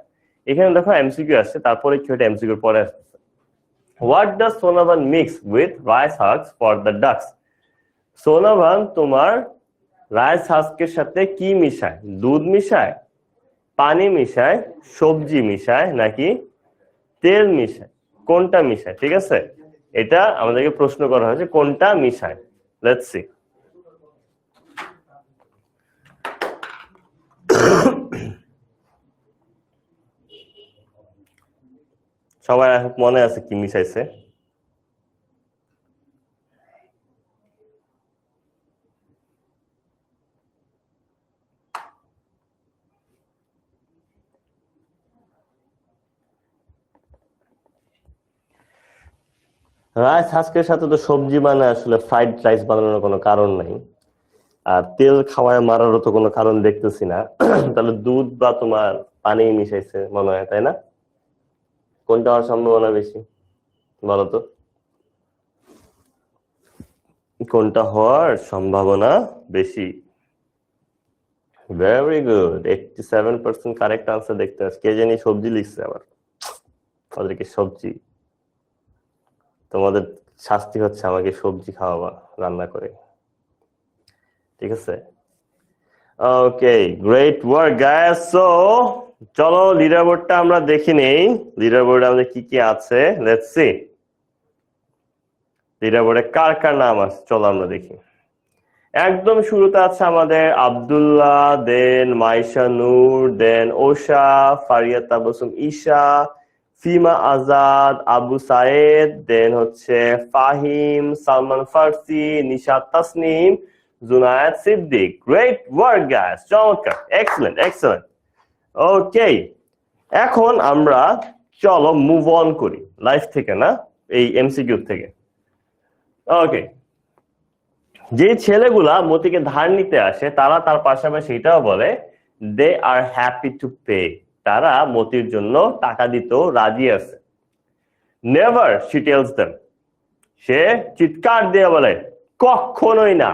এখানে দেখো এমসিকিউ আসছে, তারপরে কি হয় এমসিকিউর পরে আসছে। What does Sonavan mix with rice husks for the ducks? Sonavan তোমার রাইস হাস্কের সাথে কি মিশায়? দুধ মিশায়, পানি মিশায়, সবজি মিশায়, নাকি তেল মিশায়? কোনটা মিশায়? ঠিক আছে, এটা আমাদেরকে প্রশ্ন করা হয়েছে কোনটা মিশায়। Let's see. সবাই মনে আছে কি মিশাইছে? রাইস হাস্কের সাথে তো সবজি বানায়, আসলে ফ্রাইড রাইস বানানোর কোনো কারণ নাই, আর তেল খাওয়ায় মারারও তো কোনো কারণ দেখতেছি না। তাহলে দুধ বা তোমার পানি মিশাইছে মনে হয়, তাই না? কোনটা হওয়ার সম্ভাবনা বেশি বলো তো? কোনটা হওয়ার সম্ভাবনা বেশি? ভেরি গুড, 87% কারেক্ট আনসার দেখতে পাচ্ছি। কে জানি সবজি লিখছে আবার, ওদেরকে সবজি, তোমাদের শাস্তি হচ্ছে আমাকে সবজি খাওয়াবা রান্না করে, ঠিক আছে? ওকে, গ্রেট ওয়ার্ক গাইস। সো চলো লিডার বোর্ডটা আমরা দেখি নেই, লিডার বোর্ডে আমাদের কি কি আছে, লেটস সি। লিডার বোর্ডে কার কার নাম আছে চলো আমরা দেখি। একদম শুরুতে আছে আমাদের আব্দুল্লাহ, দেন মাইশা নূর, দেন ওশা, ফারিয়া তাবাসুম ঈশা, ফিমা আজাদ, আবু সায়েদ, দেন হচ্ছে Fahim, Salman Farsi, Nishat Tasnim, Junaid Siddique. Great work guys, চমৎকার, এক্সেলেন্ট এক্সেলেন্ট। ওকে, এখন আমরা চলো মুভ অন করি লাইফ থেকে, না এই এমসিকিউ থেকে। ওকে, যে ছেলেগুলা মতিকে ধার নিতে আসে তারা তার পাশাপাশি এটাও বলে দে আর হ্যাপি টু পে, তারা মতির জন্য টাকা দিতেও রাজি আছে। নেভার শি টেলস দেম, সে চিৎকার দিয়ে বলে কখনোই না,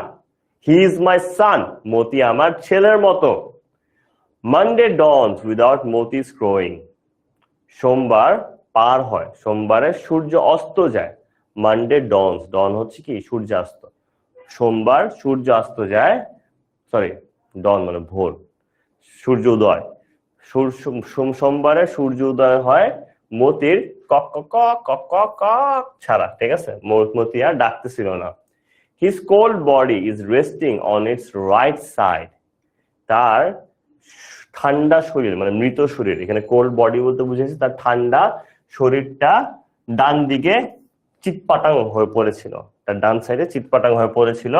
হি ইজ মাই সান, মতি আমার ছেলের মতো। মানডে ডনস উইদাউট মতিস ক্রোয়িং, সোমবার পার হয়, সোমবারে সূর্য অস্ত যায়। মানডে ডনস, ডন হচ্ছে কি সূর্যাস্ত, সোমবার সূর্য অস্ত যায়, সরি ডন মানে ভোর, সূর্য উদয়, সোমবারে সূর্য উদয় হয় মতির কক কক কক কক কক ছাড়া, ঠিক আছে, মতি আর ডাকতেছিল না। His cold body is resting on its right side, তার ঠান্ডা শরীর মানে মৃত শরীর, এখানে কোল্ড বডি বলতে বুঝেছি তার ঠান্ডা শরীরটা ডান দিকে চিৎপাটাং হয়ে পড়েছিল, তার ডান সাইডে চিৎপাটাং হয়ে পড়েছিল।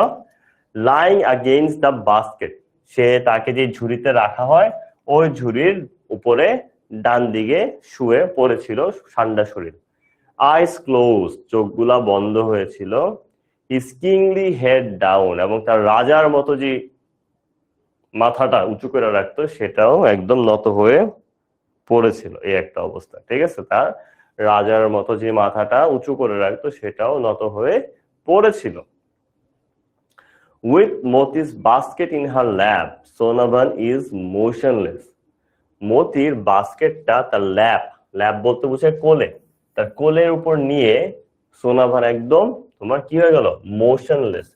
লাইং আগেইনস্ট দ্য বাস্কেট, সে তাকে যে ঝুড়িতে রাখা হয় ওই ঝুড়ির উপরে ডান দিকে শুয়ে পড়েছিল ঠান্ডা শরীর। আইস ক্লোজ, চোখগুলা বন্ধ হয়েছিল। হিজ কিংলি হেড ডাউন, এবং তার রাজার মতো যে মাথাটা উঁচু করে রাখতো সেটাও একদম নত হয়ে পড়েছিল, এই একটা অবস্থা, ঠিক আছে, তার রাজার মতো যে মাথাটা উঁচু করে রাখতো সেটাও নত হয়ে পড়েছিল। With মতিস basket in her lap, Sonavan is motionless, মতির বাস্কেটটা তার ল্যাপ, ল্যাপ বলতে বোঝায় কোলে, তার কোলের উপর নিয়ে সোনাভান একদম তোমার কি হয়ে গেল, মোশনলেস,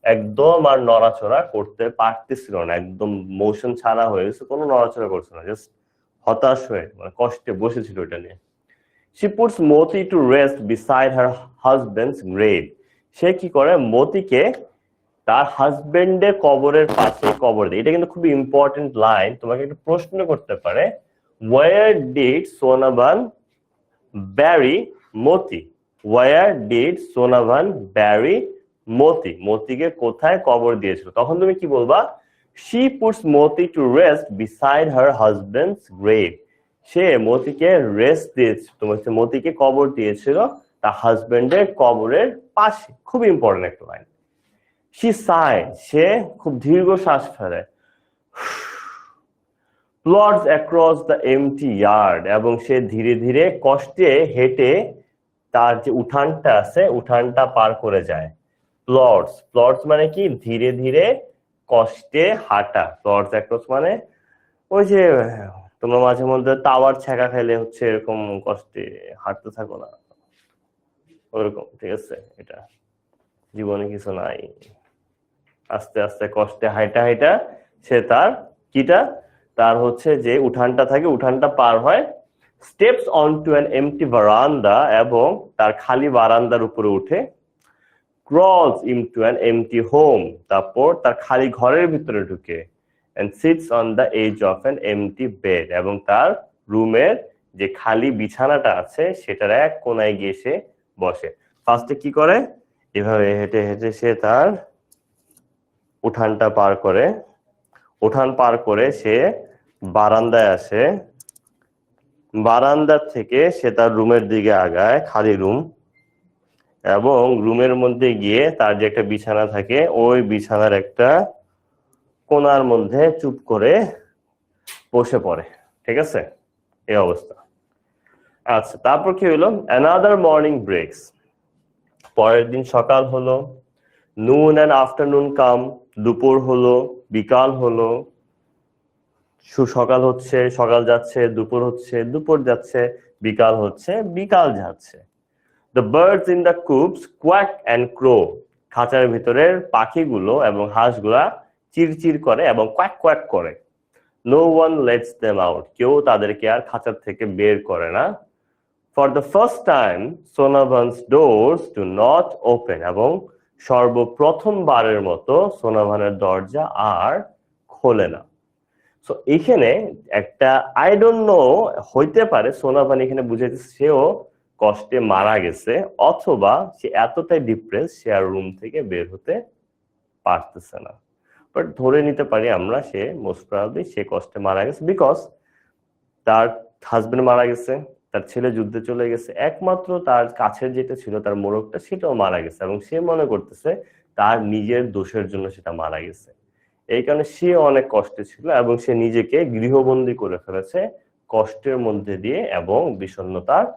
একদম আর নড়াচড়া করতে পারতেছিল না, একদম মোশন ছাড়া হয়ে গেছে, কোনো নড়াচড়া করছে না, জাস্ট হতাশ হয়ে মানে কষ্টে বসেছিল এটা নিয়ে। She puts Moti to rest beside her husband's grave, সে কি করে মতিকে তার হাজবেন্ডের কবরের পাশে কবর দেয়। এটা কিন্তু খুব ইম্পর্টেন্ট লাইন, তোমাকে একটা প্রশ্ন করতে পারে, where did Sonavan bury Moti? where did Sonavan bury মতি? মতিকে কোথায় কবর দিয়েছিল? তখন তুমি কি বলবা? she puts Moti to rest beside her husband's grave. সে মতিকে রেস্ট দিয়েছে, তোমার মতিকে কবর দিয়েছিল তার হাজবেন্ডের কবরের পাশে। খুব ইম্পর্টেন্ট একটা লাইন। she sighed, সে খুব দীর্ঘ শ্বাস ফেলে, plods across the empty yard, এবং সে ধীরে ধীরে কষ্টে হেঁটে তার যে উঠানটা আছে উঠানটা পার করে যায়। প্লটস মানে কি? ধীরে ধীরে কষ্টে হাঁটা। প্লটস অ্যাক্রস মানে ওই যে তোমরা মাঝে মধ্যে টাওয়ার ছ্যাঁকা খেলে হচ্ছে এরকম কষ্টে হাঁটতে থাকো না, ওরকম। ঠিক আছে, এটা জীবনে কিছু নাই, আস্তে আস্তে কষ্টে হাইটা হাইটা সে তার কিটা তার হচ্ছে যে উঠানটা থাকে উঠানটা পার হয়। Steps on to an empty বারান্দা, এবং তার খালি বারান্দার উপরে উঠে। Crawls into an empty home, তারপর তার খালি ঘরের ভিতরে ঢুকে। And sits on the edge of an empty bed, এবং তার রুমের যে খালি বিছানাটা আছে সেটার এক কোনায় গিয়ে সে বসে। ফার্স্টে কি করে? এভাবে হেঁটে হেঁটে সে তার উঠানটা পার করে, উঠান পার করে সে বারান্দায় আসে, বারান্দা থেকে সে তার রুমের দিকে আগায়, খালি রুম, এবং রুমের মধ্যে গিয়ে তার যে একটা বিছানা থাকে ওই বিছানার একটা কোনার মধ্যে চুপ করে বসে পড়ে। ঠিক আছে, এই অবস্থা। আচ্ছা, তারপর কি হলো? অ্যানাদার মর্নিং ব্রেকস, পরের দিন সকাল হলো। নুন অ্যান্ড আফটারনুন কাম, দুপুর হলো, বিকাল হলো। সকাল হচ্ছে, সকাল যাচ্ছে, দুপুর হচ্ছে, দুপুর যাচ্ছে, বিকাল হচ্ছে, বিকাল যাচ্ছে। The birds in the coops quack and crow, খাঁচার ভিতরের পাখিগুলো এবং হাঁসগুলা চিরচির করে এবং কোয়াক কোয়াক করে। No one lets them out, কেউ তাদেরকে আর খাঁচার থেকে বের করে না। For the first time, Sonavan's doors do not open, এবং সর্বপ্রথমবারের মতো সোনাভানের দরজা আর খোলে না। সো এখানে একটা আই ডোন্ট নো, হইতে পারে সোনাভান এখানে বুঝাইতেছে সেও কষ্টে মারা গেছে, অথবা সে এতটাই ডিপ্রেস সে আর রুম থেকে বের হতে পারতেছে না। বাট ধরে নিতে পারি আমরা সে মোস্ট প্রবাবলি সে কষ্টে মারা গেছে, বিকজ তার হাজবেন্ড মারা গেছে, তার ছেলে যুদ্ধে চলে গেছে, একমাত্র তার কাছের যেটা ছিল তার মোরগটা সেটাও মারা গেছে, এবং সে মনে করতেছে তার নিজের দোষের জন্য সেটা মারা গেছে। এই কারণে সে অনেক কষ্টে ছিল এবং সে নিজেকে গৃহবন্দী করে ফেলেছে কষ্টের মধ্যে দিয়ে এবং বিষণ্ণতার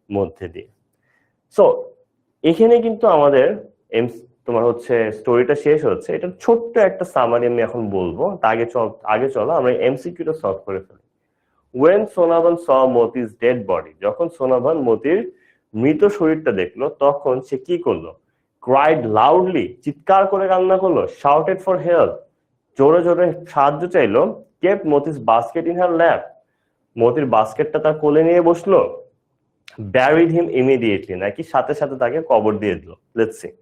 মধ্যে দিয়ে। সো এখানে কিন্তু আমাদের তোমার হচ্ছে স্টোরিটা শেষ হচ্ছে। এটা ছোট্ট একটা সামারি আমি এখন বলবো, আগে চলো আমরা এমসিকিউটা সলভ করে ফেলি। When Sonavan saw Moti's dead body, যখন সোনাভান মতির মৃত শরীরটা দেখলো তখন সে কি করলো? Cried loudly, চিৎকার করে কান্না করলো। Shouted for help, জোরে জোরে সাহায্য চাইলো। Kept Moti's basket in her lap, মতির বাস্কেটটা তার কোলে নিয়ে বসলো। Buried him immediately, নাকি সাথে সাথে তাকে কবর দিয়ে দিল। Let's see.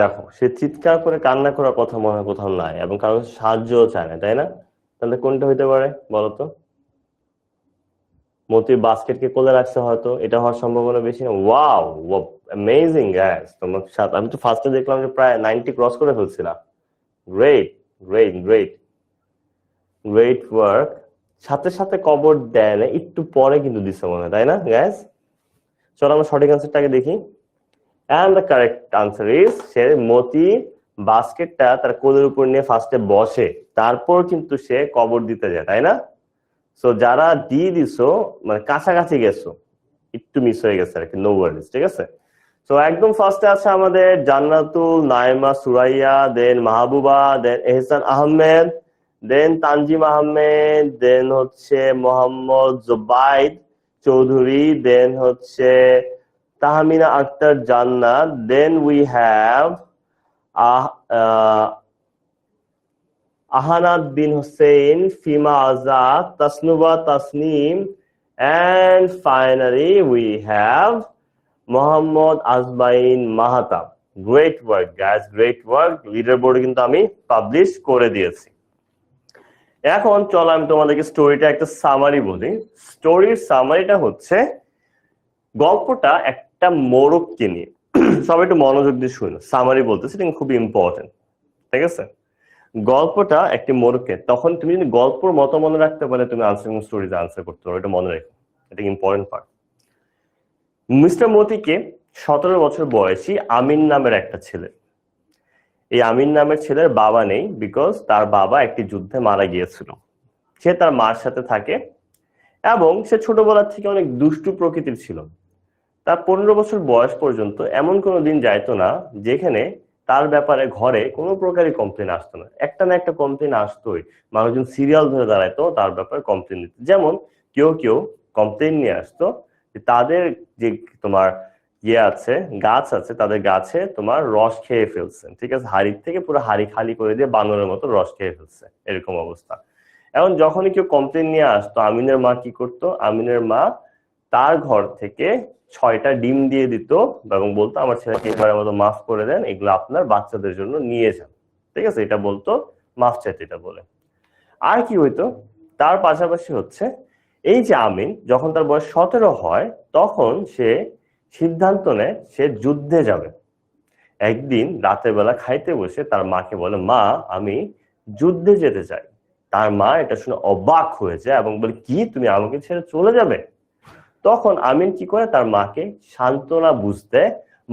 দেখো, সে চিৎকার করে কান্না করার কথা মনে হয় কোথাও নাই, এবং কারোর সাহায্যও চায় না, তাই না? তাহলে কোনটা হইতে পারে বলতো? মতির বাস্কেটকে কোলে রাখছে, হয়তো এটা হওয়ার সম্ভাবনা বেশি না। ওয়াও, অ্যামেজিং গাইস, তোমার সাথে আমি তো ফার্স্টে দেখলাম যে প্রায় 90 ক্রস করে ফেলছিলাম। Great great great great work. সাথে সাথে কবর দেয় না, একটু পরে কিন্তু দিচ্ছে মনে হয়, তাই না গাইস? চলো আমরা সঠিক আনসারটাকে দেখি। And the correct answer is, সে মতি বাস্কেটটা তার কোলের উপর নিয়ে ফার্স্টে বসে, তারপর কিন্তু সে কবর দিতে যায়, তাই না? সো যারা দিয়ে দিছো মানে কাছাকাছি গেছো, একটু মিস হয়ে গেছে আর কি, নো ওয়ারিজ, ঠিক আছে। তো একদম ফার্স্টে আছে আমাদের জান্নাতুল নাইমা সুরাইয়া, দেন মাহবুবা, দেন এহসান আহমেদ, দেন তানজিম আহমেদ, দেন হচ্ছে মোহাম্মদ জুবাইদ চৌধুরী, দেন হচ্ছে Tahmina Akter Jannat, then we have Ahanad bin Hossain, Fima Azad, Tasnuva Tasnim, and finally we have Mohammad আজমাইন Mahtab. Great work guys, great work. Leader বোর্ডে কিন্তু আমি পাবলিশ করে দিয়েছি। এখন চলো আমি তোমাদেরকে স্টোরিটা একটা সামারি বলি। স্টোরির সামারিটা হচ্ছে, গল্পটা একটা মোরগকে নিয়ে। সবাই একটু মনোযোগ দিয়ে শুনো, সামারি বলতেছি, এটা খুবই ইম্পর্টেন্ট, ঠিক আছে। গল্পটা একটি মোরগকে, তখন তুমি যদি গল্পর মতো মনে রাখতে পারলে তুমি আনসারিং স্টোরিজ আনসার করতে পারো, এটা মনে রেখো, এটা ইম্পর্টেন্ট পার্ট। মিস্টার মতিকে 17 বছর বয়সী আমিন নামের একটা ছেলে। এই আমিন নামের ছেলের বাবা নেই, বিকজ তার বাবা একটি যুদ্ধে মারা গিয়েছিল। সে তার মার সাথে থাকে এবং সে ছোটবেলা থেকে অনেক দুষ্টু প্রকৃতির ছিল। তার 15 বছর বয়স পর্যন্ত এমন কোনো দিন যাইতো না যেখানে তার ব্যাপারে ঘরে কোনো প্রকারই কমপ্লেন আসতো না। একটা না একটা কমপ্লেন আসতোই, মানুষজন সিরিয়াল ধরে দাঁড়াইতো তার ব্যাপারে কমপ্লেন দিতে। যেমন কেউ কেউ কমপ্লেন নিয়ে আসতো যে তাদের যে তোমার আছে, গাছ আছে, তাদের গাছে তোমার রস খেয়ে ফেলছে, ঠিক আছে, হাড়ির থেকে পুরো হাড়ি খালি করে দিয়ে বানরের মতো রস খেয়ে ফেলছে, এরকম অবস্থা। এখন যখনই কেউ কমপ্লেন নিয়ে আসতো, আমিনের মা কি করতো, আমিনের মা তার ঘর থেকে 6টা ডিম দিয়ে দিত এবং বলতো আমার ছেলেকে এবারের মতো মাফ করে দেন, এগুলো আপনার বাচ্চাদের জন্য নিয়ে যান, ঠিক আছে, এটা বলতো মাফ চাইতে, এটা বলে। আর কি হইতো, তার পাশাপাশি হচ্ছে এই যে আমিন যখন তার বয়স 17 হয়, তখন সে সিদ্ধান্ত নেয় সে যুদ্ধে যাবে। একদিন রাতের বেলা খাইতে বসে তার মাকে বলে, মা আমি যুদ্ধে যেতে চাই। তার মা এটা শুনে অবাক হয়ে যায় এবং বলে, কি তুমি আমাকে ছেড়ে চলে যাবে? তখন আমিন কি করে, তার মাকে সান্ত্বনা বুঝতে,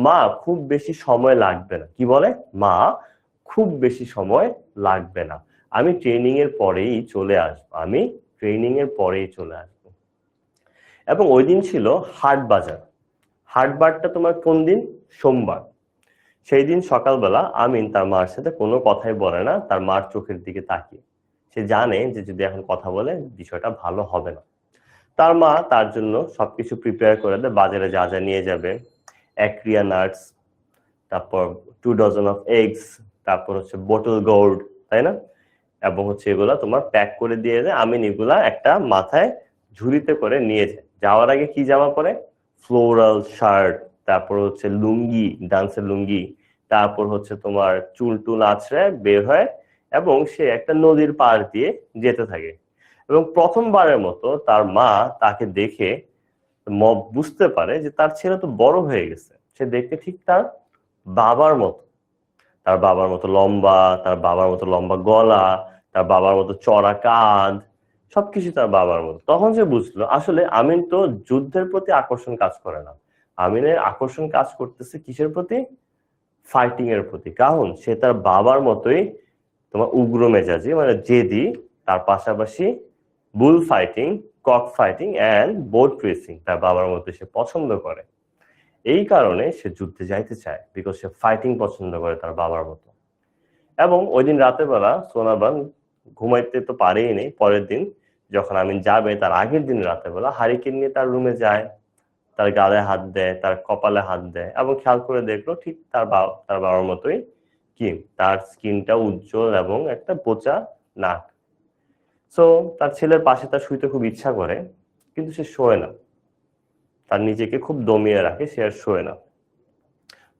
মা খুব বেশি সময় লাগবে না, কি বলে, মা খুব বেশি সময় লাগবে না, আমি ট্রেনিং এর পরেই চলে আসবো, আমি ট্রেনিং এর পরেই চলে আসবো। এবং ওই দিন ছিল হাট বাজার। হাট বারটা তোমার কোন দিন? সোমবার। সেই দিন সকালবেলা আমিন তার মার সাথে কোনো কথাই বলে না, তার মার চোখের দিকে তাকিয়ে। সে জানে যে যদি এখন কথা বলে বিষয়টা ভালো হবে না। তার মা তার জন্য সবকিছু প্রিপেয়ার করে দেয়, বাজারে যা যা নিয়ে যাবে, অ্যাক্রিয়া নাটস, তারপর 2 ডজন অফ এগস, তারপর হচ্ছে বোটল গোল্ড, তাই না, এবং হচ্ছে এগুলা তোমার প্যাক করে দিয়ে দেয়। আমিন এগুলা একটা মাথায় ঝুড়িতে করে নিয়ে যায়। যাওয়ার আগে কি জামা পরে? ফ্লোরাল শার্ট, তারপর হচ্ছে লুঙ্গি, ডান্সের লুঙ্গি, তারপর হচ্ছে তোমার চুল টুল আছড়ে বের হয় এবং সে একটা নদীর পাড় দিয়ে যেতে থাকে। এবং প্রথমবারের মতো তার মা তাকে দেখে বুঝতে পারে যে তার ছেলে তো বড় হয়ে গেছে, সে দেখতে ঠিক তার বাবার মতো, তার বাবার মতো লম্বা, তার বাবার মতো লম্বা গলা, তার বাবার মতো চড়া কাঁধ, সবকিছু তার বাবার মতো। তখন সে বুঝলো আসলে আমিন তো যুদ্ধের প্রতি আকর্ষণ কাজ করে না, আমিনের আকর্ষণ কাজ করতেছে কিসের প্রতি? ফাইটিং এর প্রতি। কারণ সে তার বাবার মতোই তোমার উগ্র মেজাজি, মানে জেদি, তার পাশাপাশি bull fighting, cock fighting and boat racing তার বাবার মতো সে পছন্দ করে। এই কারণে সে যুদ্ধে যাইতে চায়, বিকজ সে ফাইটিং পছন্দ করে তার বাবার মতো। এবং ওই দিন রাতের বেলা সোনাবান ঘুমাইতে তো পারেই নেই। পরের দিন যখন আমিন যাবে, তার আগের দিন রাতের বেলা হারিকেন নিয়ে তার রুমে যায়, তার গালে হাত দেয়, তার কপালে হাত দেয় এবং খেয়াল করে দেখলো ঠিক তার বাবার মতোই কি, তার স্কিনটা উজ্জ্বল এবং একটা বোচা নাক। সো তার ছেলের পাশে তার শুইতে খুব ইচ্ছা করে, কিন্তু সে শোয় না, তার নিজেকে খুব দমিয়ে রাখে, সে আর শোয় না।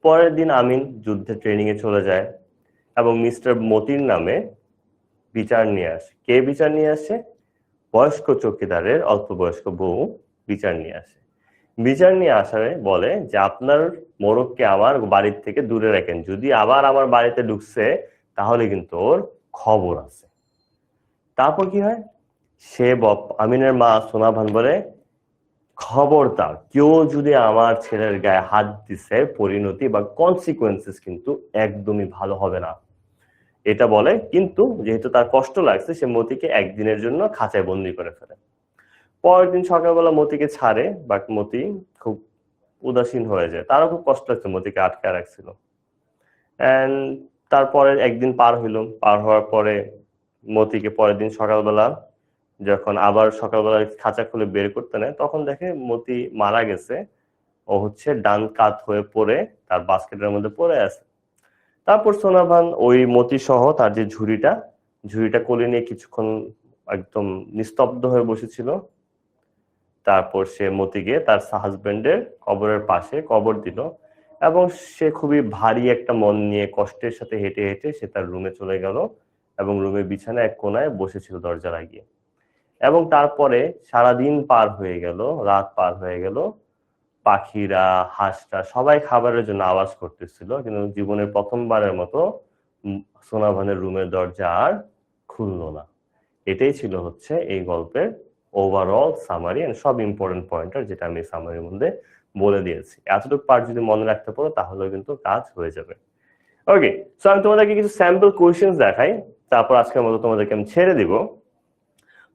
পরের দিন আমিন যুদ্ধে ট্রেনিং এ চলে যায় এবং মিস্টার মতির নামে বিচার নিয়ে আসে। কে বিচার নিয়ে আসে? বয়স্ক চৌকিদারের অল্প বয়স্ক বউ বিচার নিয়ে আসে। বিচার নিয়ে আসারে বলে যে আপনার মোরগকে আমার বাড়ির থেকে দূরে রাখেন, যদি আবার আমার বাড়িতে ঢুকছে তাহলে কিন্তু ওর খবর আছে। তারপর কি হয়, সে আমিনের মা সোনাভান বলে, খবরদার কেউ যদি আমার ছেলের গায়ে হাত দিছে, পরিণতি বা কনসিকুয়েন্সেস কিন্তু একদমই ভালো হবে না, এটা বলে। কিন্তু যেহেতু তার কষ্ট লাগছে, সে মতিকে একদিনের জন্য খাঁচায় বন্দি করে ফেলে। পরের দিন সকালবেলা মতিকে ছাড়ে, বাট মতি খুব উদাসীন হয়ে যায়, তারও খুব কষ্ট হচ্ছে, মতিকে আটকায় রাখছিল। এন্ড তারপরে একদিন পার হইল, পার হওয়ার পরে মতিকে পরের দিন সকালবেলা যখন আবার সকালবেলা খাঁচা খুলে বের করতে নেয়, তখন দেখে মতি মারা গেছে। ও হচ্ছে ডান কাত হয়ে পড়ে তার বাস্কেটের মধ্যে পড়ে আছে। তারপর সোনাভান ওই মতি সহ তার যে ঝুড়িটা কোলে নিয়ে কিছুক্ষণ একদম নিস্তব্ধ হয়ে বসেছিল। তারপর সে মতিকে তার হাজবেন্ডের কবরের পাশে কবর দিল, এবং সে খুবই ভারী একটা মন নিয়ে কষ্টের সাথে হেঁটে হেঁটে সে তার রুমে চলে গেল, এবং রুমের বিছানায় এক কোনায় বসেছিল দরজা লাগিয়ে। এবং তারপরে সারাদিন পার হয়ে গেল, রাত পার হয়ে গেল, পাখিরা হাঁসটা সবাই খাবারের জন্য আওয়াজ করতেছিল, কিন্তু জীবনের প্রথমবারের মতো সোনাভানের রুমের দরজা আর খুললো না। এটাই ছিল হচ্ছে এই গল্পের ওভারঅল সামারি এন্ড সব ইম্পর্টেন্ট পয়েন্টার, যেটা আমি সামারির মধ্যে বলে দিয়েছি। এতটুকু পার্ট যদি মনে রাখতে পারো তাহলে কিন্তু কাজ হয়ে যাবে। ওকে, সো আমি তোমাদেরকে কিছু স্যাম্পল কোয়েশ্চেন্স দেখাই, তারপর আজকের মতো তোমাদেরকে আমি ছেড়ে দিব।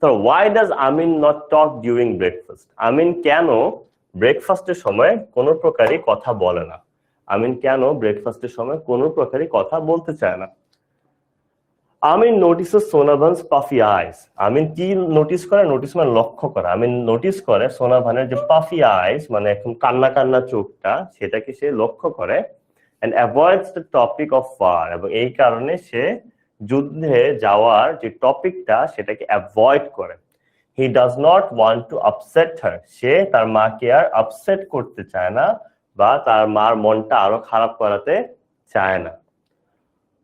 তো why does Amin not talk during breakfast? আমিন কেন ব্রেকফাস্টের সময় কোনো প্রকারই কথা বলে না? আমিন কেন ব্রেকফাস্টের সময় কোনো প্রকারই কথা বলতে চায় না? আমিন নোটিসেস সোনাভানস পাফি আইস। আমিন কি নোটিস করে? নোটিস মানে লক্ষ্য করা। আমিন নোটিস করে সোনাভানের যে পাফি আইস, মানে একদম কান্না কান্না চোখটা, সেটাকে সে লক্ষ্য করে and avoids the topic of war, এবং এই কারণে সে যুদ্ধে যাওয়ার যে টপিকটা সেটাকে অ্যাভয়েড করে। He does not want to upset her, সে তার মাকে আর আপসেট করতে চায় না বা তার মার মনটা আরো খারাপ করাতে চায় না।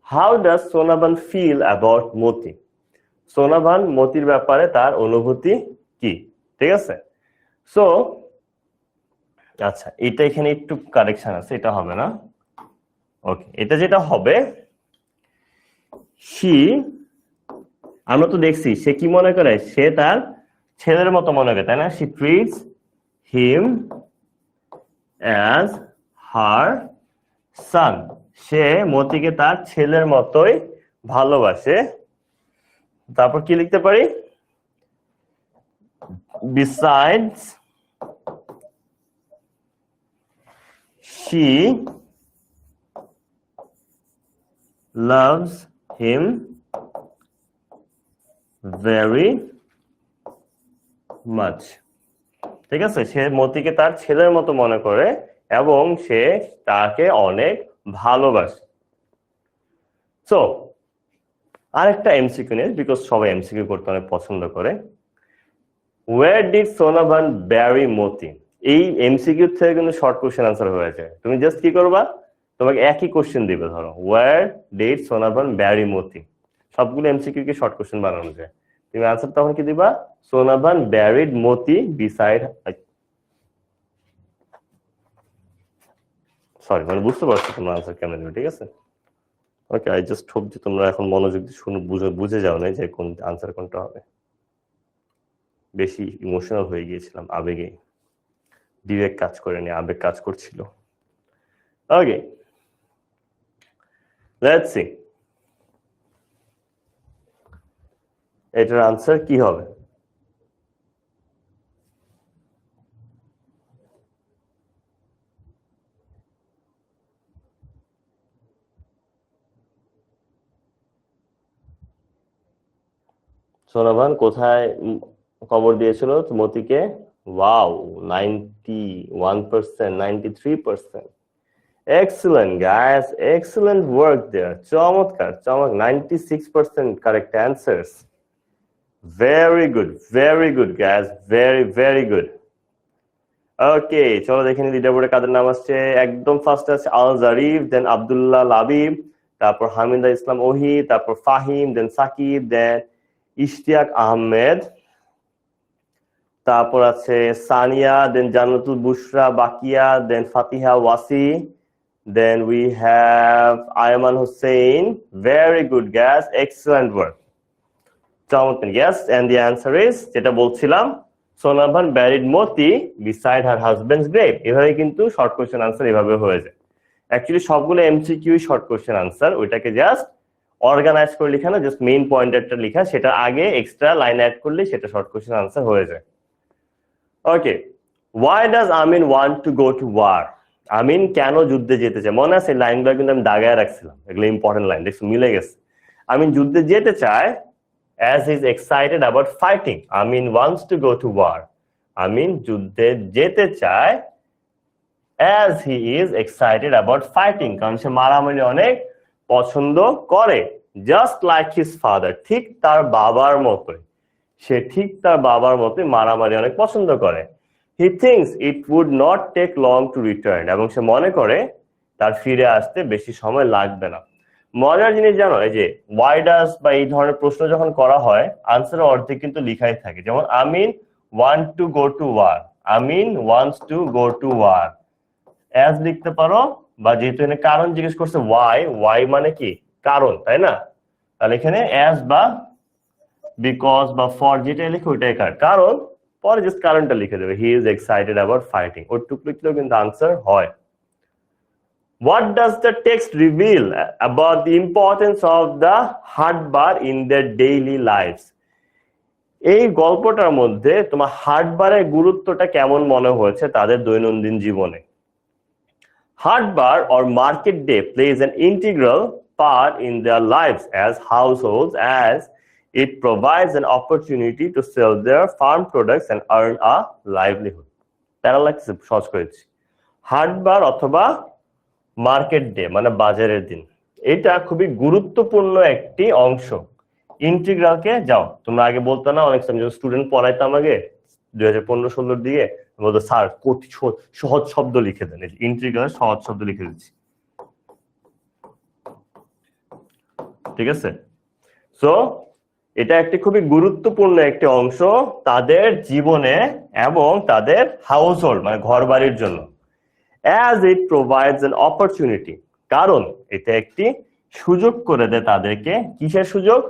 How does Sonavan feel about Moti? Sonavan মতির ব্যাপারে তার অনুভূতি কি? ঠিক আছে, সো আচ্ছা, এটা এখানে একটু কারেকশন আছে, এটা হবে না। ওকে, এটা যেটা হবে, আমরা তো দেখছি সে কি মনে করে, সে তার ছেলের মতো মনে করে, তাই না? She treats him as her son, সে মতিকে তার ছেলের মতোই ভালোবাসে। তারপর কি লিখতে পারি? Besides she loves him very much. ঠিক আছে, সে মতিকে তার ছেলের মতো মনে করে এবং সে তাকে অনেক ভালোবাসে। সো আরেকটা এমসিকিউ নিয়ে, বিকজ সবাই এমসিকিউ করতে অনেক পছন্দ করে। ওয়ার ডিড সোনাভান ব্যারি মতি? এই এমসিকিউ থেকে কিন্তু শর্ট কোশ্চেন আনসার হয়ে যায়। তুমি জাস্ট কি করবা, তোমাকে একই কোশ্চেন দিবে, ধরো ওয়ার ডিড সোনাভান ব্যারি মতি, সবগুলো এমসিকিউ কে শর্ট কোশ্চেন বানানো যায়। তুমি আনসার তখন কি দিবা? সোনাভান ব্যারিড মতি বিসাইড, সরি, মানে বুঝতে পারছো তোমরা আনসার কেমন দিবে, ঠিক আছে? ওকে, আই জাস্ট হোপ যে তোমরা এখন মনোযোগ দিয়ে শুনে বুঝে যাও না যে কোন আনসার কোনটা হবে। বেশি ইমোশনাল হয়ে গিয়েছিলাম, আবেগে, বিবেক কাজ করেনি, আবেগ কাজ করছিল। ওকে, লেটস সি এটার আনসার কি হবে। সোনাভান কোথায় খবর দিয়েছিল মতিকে? Wow, 91%, 93%। Excellent guys, excellent work there. চমৎকার, 96% correct answers. Very good guys, very good. ওকে, চলো দেখে নি লিডারবোর্ডে কাদের নাম আসছে। একদম ফার্স্ট আছে আল জারিফ, দেন আব্দুল্লাহ লাবিব, তারপর হামিদা ইসলাম ওহি, তারপর ফাহিম, দেন সাকিব, দেন ইশতিয়াক আহমেদ, তারপর আছে সানিয়া, দেন জান্নাতুল বুশরা বাকিয়া, দেন ফাতিহা Wasi, then we have Ayman Hussein. Very good guys, excellent work. Yes, and the answer is, যেটা বলছিলাম, সোনাভান buried মতি beside her husband's grave. এভাবে কিন্তু শর্ট কোশ্চেন আনসার এভাবে হয়ে যায়। অ্যাকচুয়ালি সবগুলো এমসিকিউ শর্ট কোশ্চেন আনসার, ওইটাকে জাস্ট অর্গানাইজ করে লেখা না, জাস্ট মেইন পয়েন্টারটা লেখা, সেটা আগে এক্সট্রা লাইন অ্যাড করলে সেটা শর্ট কোশ্চেন আনসার হয়ে যায়। ওকে, why does Amin want to go to war? আমিন কেন যুদ্ধে যেতে চায়? মনে আছে লাইনগুলো কিন্তু আমি দাগায় রাখছিলাম, এগুলো ইম্পর্টেন্ট লাইন, দেখছো মিলে গেছে। আমিন যুদ্ধে যেতে চায় as he is excited about fighting. Amin wants to go to war. আমিন যুদ্ধে যেতে চায় as he is excited about fighting, কারণ সে মারামারি অনেক পছন্দ করে, just like his father, ঠিক তার বাবার মতোই, সে ঠিক তার বাবার মতোই মারামারি অনেক পছন্দ করে। He thinks it would not take long to return, এবং সে মনে করে তার ফিরে আসতে বেশি সময় লাগবে না। মজার জিনিস জানো, এই যে why does বা এই ধরনের প্রশ্ন যখন করা হয় আনসারের অর্ধেক কিন্তু লিখাই থাকে, যেমন আমিন want to go to war, Amin wants to go to war, as লিখতে পারো, বা যেহেতু এখানে কারণ জিজ্ঞেস করছে why মানে কি কারণ, তাই না? তাহলে এখানে as বা বিকজ বা ফর যেটা লিখে ওইটাই কারণ, পরে জাস্ট কারণটা লিখে দেবে, he is excited about fighting, ওটুকু লিখলেও কিন্তু আনসার হয়। What does the text reveal about the importance of the হাট বার in their daily lives? এই গল্পটার মধ্যে তোমার হাট বারের গুরুত্বটা কেমন মনে হয়েছে তাদের দৈনন্দিন জীবনে? হাট bar or market day plays an integral part in their lives as households, as it provides an opportunity to sell their farm products and earn a livelihood. তারা লাগছে সহজ করেছি, হাট বার অথবা মার্কেট ডে মানে বাজারের দিন, এটা খুবই গুরুত্বপূর্ণ একটি অংশ। ইন্টিগ্রালকে যাও তোমরা আগে বলতো না, অনেক স্টুডেন্ট পড়াইতাম আগে 2015-16 দিকে, বলতো স্যার সহজ শব্দ লিখে দেন, ইন্টিগ্রাল সহজ শব্দ লিখে দিচ্ছি, ঠিক আছে? সো এটা একটি খুবই গুরুত্বপূর্ণ একটি অংশ তাদের জীবনে এবং তাদের হাউস হোল্ড মানে ঘর বাড়ির জন্য, as it provides an opportunity, কারণ এটা একটি সুযোগ করে দেয় তাদেরকে, কিসের সুযোগ?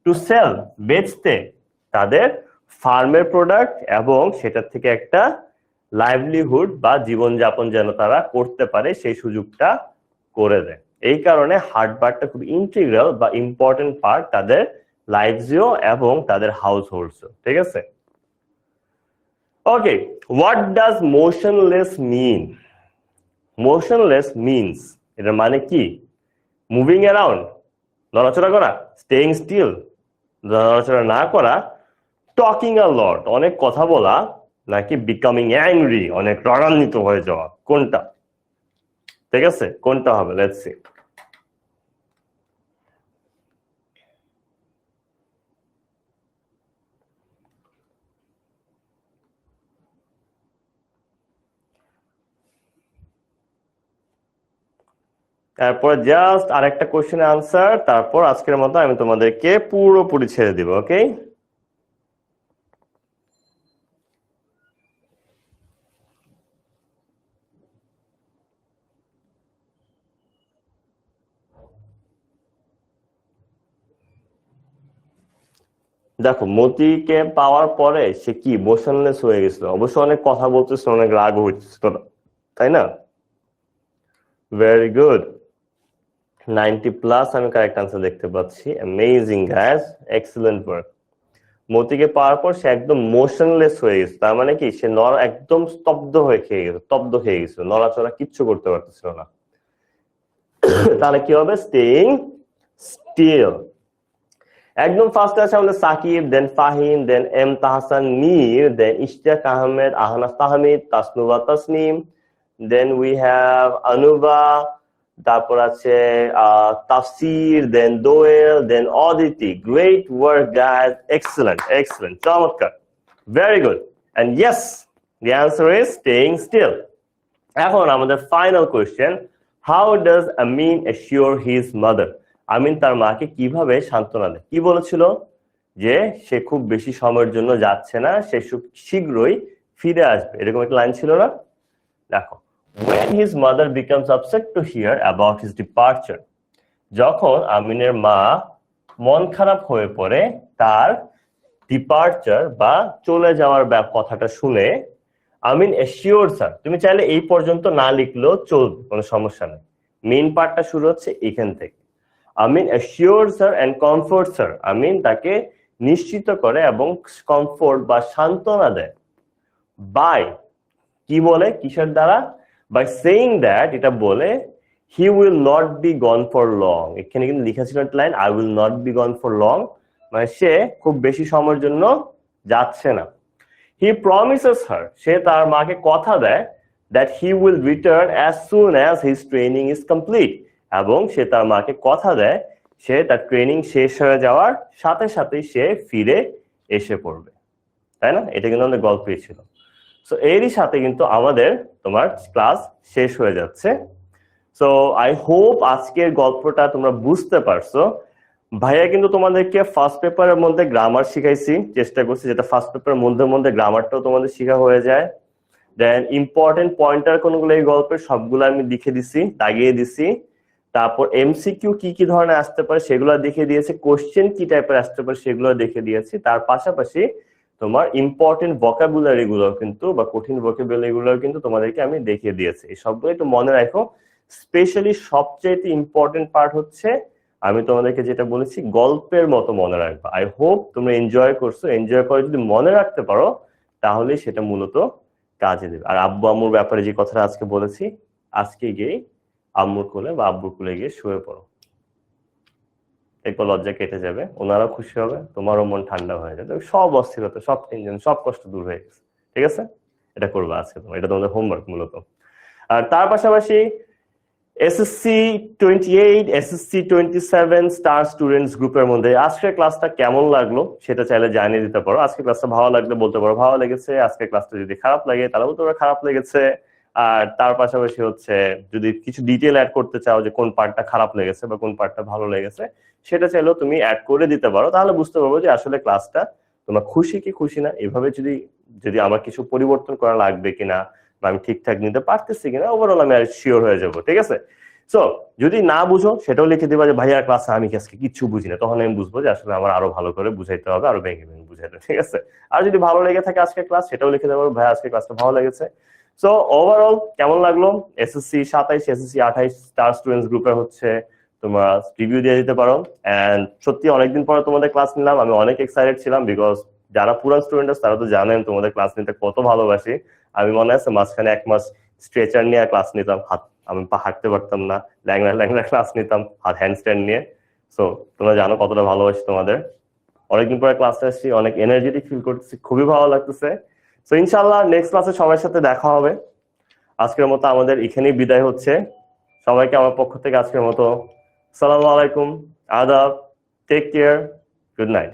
টু সেল, বেচতে তাদের ফার্মের প্রোডাক্ট, এবং সেটার থেকে একটা লাইভলিহুড বা জীবনযাপন যেন তারা করতে পারে সেই সুযোগটা করে দেয়। এই কারণে হাট বারটা খুব ইন্টিগ্রাল বা ইম্পর্টেন্ট পার্ট তাদের লাইফসও এবং তাদের হাউস হোল্ডসও, ঠিক আছে? Okay, what does motionless mean? Motionless means, এটার মানে কি? মুভিং অ্যারাউন্ড, নড়াচড়া করা, স্টেইং স্টিল, নড়াচড়া না করা, টকিং আ লট, অনেক কথা বলা, নাকি বিকামিং অ্যাংরি, অনেক রাগান্বিত হয়ে যাওয়া, কোনটা? ঠিক আছে, কোনটা হবে? Let's see. তারপর জাস্ট আরেকটা কোশ্চেনের আনসার, তারপর আজকের মতো আমি তোমাদেরকে পুরোপুরি ছেড়ে দিব। ওকে, দেখো মতিকে পাওয়ার পরে সে কি মোশনলেস হয়ে গেছিল, অবশ্য অনেক কথা বলতেছিল, অনেক রাগ হচ্ছিল, তাই না? ভেরি গুড, 90+ আমি কারেক্ট আনসার দেখতে পাচ্ছি। Amazing guys, excellent work. মতিকে পাওয়ার পর সে একদম মোশনলেস হয়ে গেছে, তার মানে কি সে একদম স্তব্ধ হয়ে গেছিল, নড়াচড়া কিচ্ছু করতে পারতেছিল না। তাহলে কি হবে? Staying still. একদম ফার্স্ট আছে আমাদের Sakib, then Fahim, then M Tahsan Mir, then Ishtiaq Ahmed, Ahnas Tahmid, Tasnuba Tasnim, then we have Anuba, তারপর আছে Tafsir, then Doel, then Aditi. Great work guys, excellent excellent, চমৎকার, very good. And yes, the answer is staying still. এখন আমাদের final question, how does Amin assure his mother? আমিন তার মাকে কিভাবে সান্ত্বনা দেয়? কি বলেছিল? যে সে খুব বেশি সময়ের জন্য যাচ্ছে না, সে শীঘ্রই ফিরে আসবে, এরকম একটা লাইন ছিল না? দেখো, when his mother becomes upset to hear about his departure, যখন আমিনের মা মন খারাপ হয়ে পড়ে তার ডিপার্চার বা চলে যাওয়ার কথাটা শুনে, আমিন অ্যাসিওরস হার, তুমি চাইলে এই পর্যন্ত না লিখলেও চলবে, কোনো সমস্যা নেই, মেইন পার্টটা শুরু হচ্ছে এখান থেকে। আমিন অ্যাসিওরস হার এন্ড কমফোর্টস হার, আমিন তাকে নিশ্চিত করে এবং কমফোর্ট বা সান্ত্বনা দেয়। বাই কি বলে, কিসের দ্বারা, বাই সেইং দ্যাট, এটা বলে he will not be gone for long. এখানে কিন্তু লেখা ছিল একটা লাইন, I will not be gone for long, মানে সে খুব বেশি সময়ের জন্য যাচ্ছে না। হি প্রমিসেস হার, সে তার মাকে কথা দেয়, that he will return as soon as his training is complete, এবং সে তার মাকে কথা দেয় সে তার ট্রেনিং শেষ হয়ে যাওয়ার সাথে সাথেই সে ফিরে এসে পড়বে। তাই না? এটা কিন্তু আমাদের গল্পই ছিল। সো এরই সাথে কিন্তু আমাদের তোমার ক্লাস শেষ হয়ে যাচ্ছে। সো আই হোপ আজকের গল্পটা তোমরা বুঝতে পারছো। ভাইয়া কিন্তু তোমাদেরকে ফার্স্ট পেপারের মধ্যে গ্রামার শিখাইছি, চেষ্টা করছি যেটা ফার্স্ট পেপারের মধ্যে গ্রামারটাও তোমাদের শেখা হয়ে যায়। দেন ইম্পর্টেন্ট পয়েন্টার কোনগুলো এই গল্পের সবগুলো আমি লিখে দিছি, দাগিয়ে দিছি। তারপর এমসিকিউ কি কি ধরনের আসতে পারে সেগুলো দেখিয়ে দিয়েছি, কোশ্চেন কি টাইপের আসতে পারে সেগুলো দেখিয়ে দিয়েছি। তার পাশাপাশি তোমার ইম্পর্টেন্ট ভোকাবুলারি গুলো কিন্তু বা কঠিন ভোকাবুলারি গুলো কিন্তু তোমাদেরকে আমি দেখিয়ে দিয়েছি। এই সবগুলো একটু মনে রাখো। স্পেশালি সবচেয়ে ইম্পর্টেন্ট পার্ট হচ্ছে আমি তোমাদেরকে যেটা বলেছি গল্পের মতো মনে রাখবা। আই হোপ তোমরা এনজয় করছো, এনজয় করে যদি মনে রাখতে পারো তাহলে সেটা মূলত কাজে দেবে। আর আব্বু আম্মুর ব্যাপারে যে কথাটা আজকে বলেছি, আজকে গিয়ে আম্মুর কোলে বা আব্বুর কোলে গিয়ে শুয়ে পড়ো, এরপর লজ্জা কেটে যাবে, ওনারাও খুশি হবে, তোমারও মন ঠান্ডা হয়ে যাবে, সব অস্থিরতা, সব টেনশন, সব কষ্ট দূর হয়ে গেছে। ঠিক আছে, এটা করবে আজকে তোমার, এটা তোমাদের হোমওয়ার্ক মূলত। আর তার পাশাপাশি এসএসসি 28 এসএসসি 27 স্টার স্টুডেন্টস গ্রুপের মধ্যে আজকের ক্লাসটা কেমন লাগলো সেটা চাইলে জানিয়ে দিতে পারো। আজকের ক্লাসটা ভালো লাগলে বলতে পারো ভালো লেগেছে, আজকের ক্লাসটা যদি খারাপ লাগে তাহলে বলতে পারো খারাপ লেগেছে। আর তার পাশাপাশি হচ্ছে যদি কিছু ডিটেল অ্যাড করতে চাও যে কোন পার্টটা খারাপ লেগেছে বা কোন পার্টটা ভালো লেগেছে সেটা চাইলেও তুমি অ্যাড করে দিতে পারো, তাহলে বুঝতে পারবো যে আসলে ক্লাসটা তোমার খুশি কি খুশি না। এভাবে যদি যদি আমার কিছু পরিবর্তন করা লাগবে কিনা বা আমি ঠিকঠাক নিতে পারতেছি কিনা, ওভারঅল আমি আর শিওর হয়ে যাবো। ঠিক আছে, সো যদি না বুঝো সেটাও লিখে দিবা যে ভাইয়া ক্লাসে আমি আজকে কিচ্ছু বুঝি না, তখন আমি বুঝবো যে আসলে আমার আরো ভালো করে বুঝাইতে হবে, আরো ভেঙে ভেঙে বুঝাইতে। ঠিক আছে, আর যদি ভালো লেগে থাকে আজকে ক্লাস সেটাও লিখে দেবো ভাইয়া আজকে ক্লাসটা ভালো লেগেছে। সো ওভারঅল কেমন লাগলো এসএসসি 27 এসএসসি 28 স্টার স্টুডেন্টস গ্রুপের হচ্ছে তোমরা রিভিউ দিয়ে দিতে পারো। এন্ড সত্যি অনেকদিন পরে তোমাদের ক্লাস নিলাম, আমি অনেক এক্সাইটেড ছিলাম বিকজ যারা পুরান স্টুডেন্ট আছে তারা তো জানেন তোমাদের ক্লাস নিতে কত ভালোবাসি। আমি মনে আছে মাঝখানে 1 মাস স্ট্রেচার নিয়ে ক্লাস নিতাম, হাত আমি হাঁটতে পারতাম না, ল্যাংড়া ল্যাংড়া ক্লাস নিতাম হাত হ্যান্ডস্ট্যান্ড নিয়ে। সো তোমরা জানো কতটা ভালোবাসি তোমাদের। অনেকদিন পরে ক্লাসে আসছি, অনেক এনার্জেটিক ফিল করতেছি, খুবই ভালো লাগতেছে। সো ইনশাআল্লাহ নেক্সট ক্লাসে সবার সাথে দেখা হবে। আজকের মতো আমাদের এখানেই বিদায় হচ্ছে। সবাইকে আমার পক্ষ থেকে আজকের মতো সালামু আলাইকুম, আদাব, টেক কেয়ার, গুড নাইট।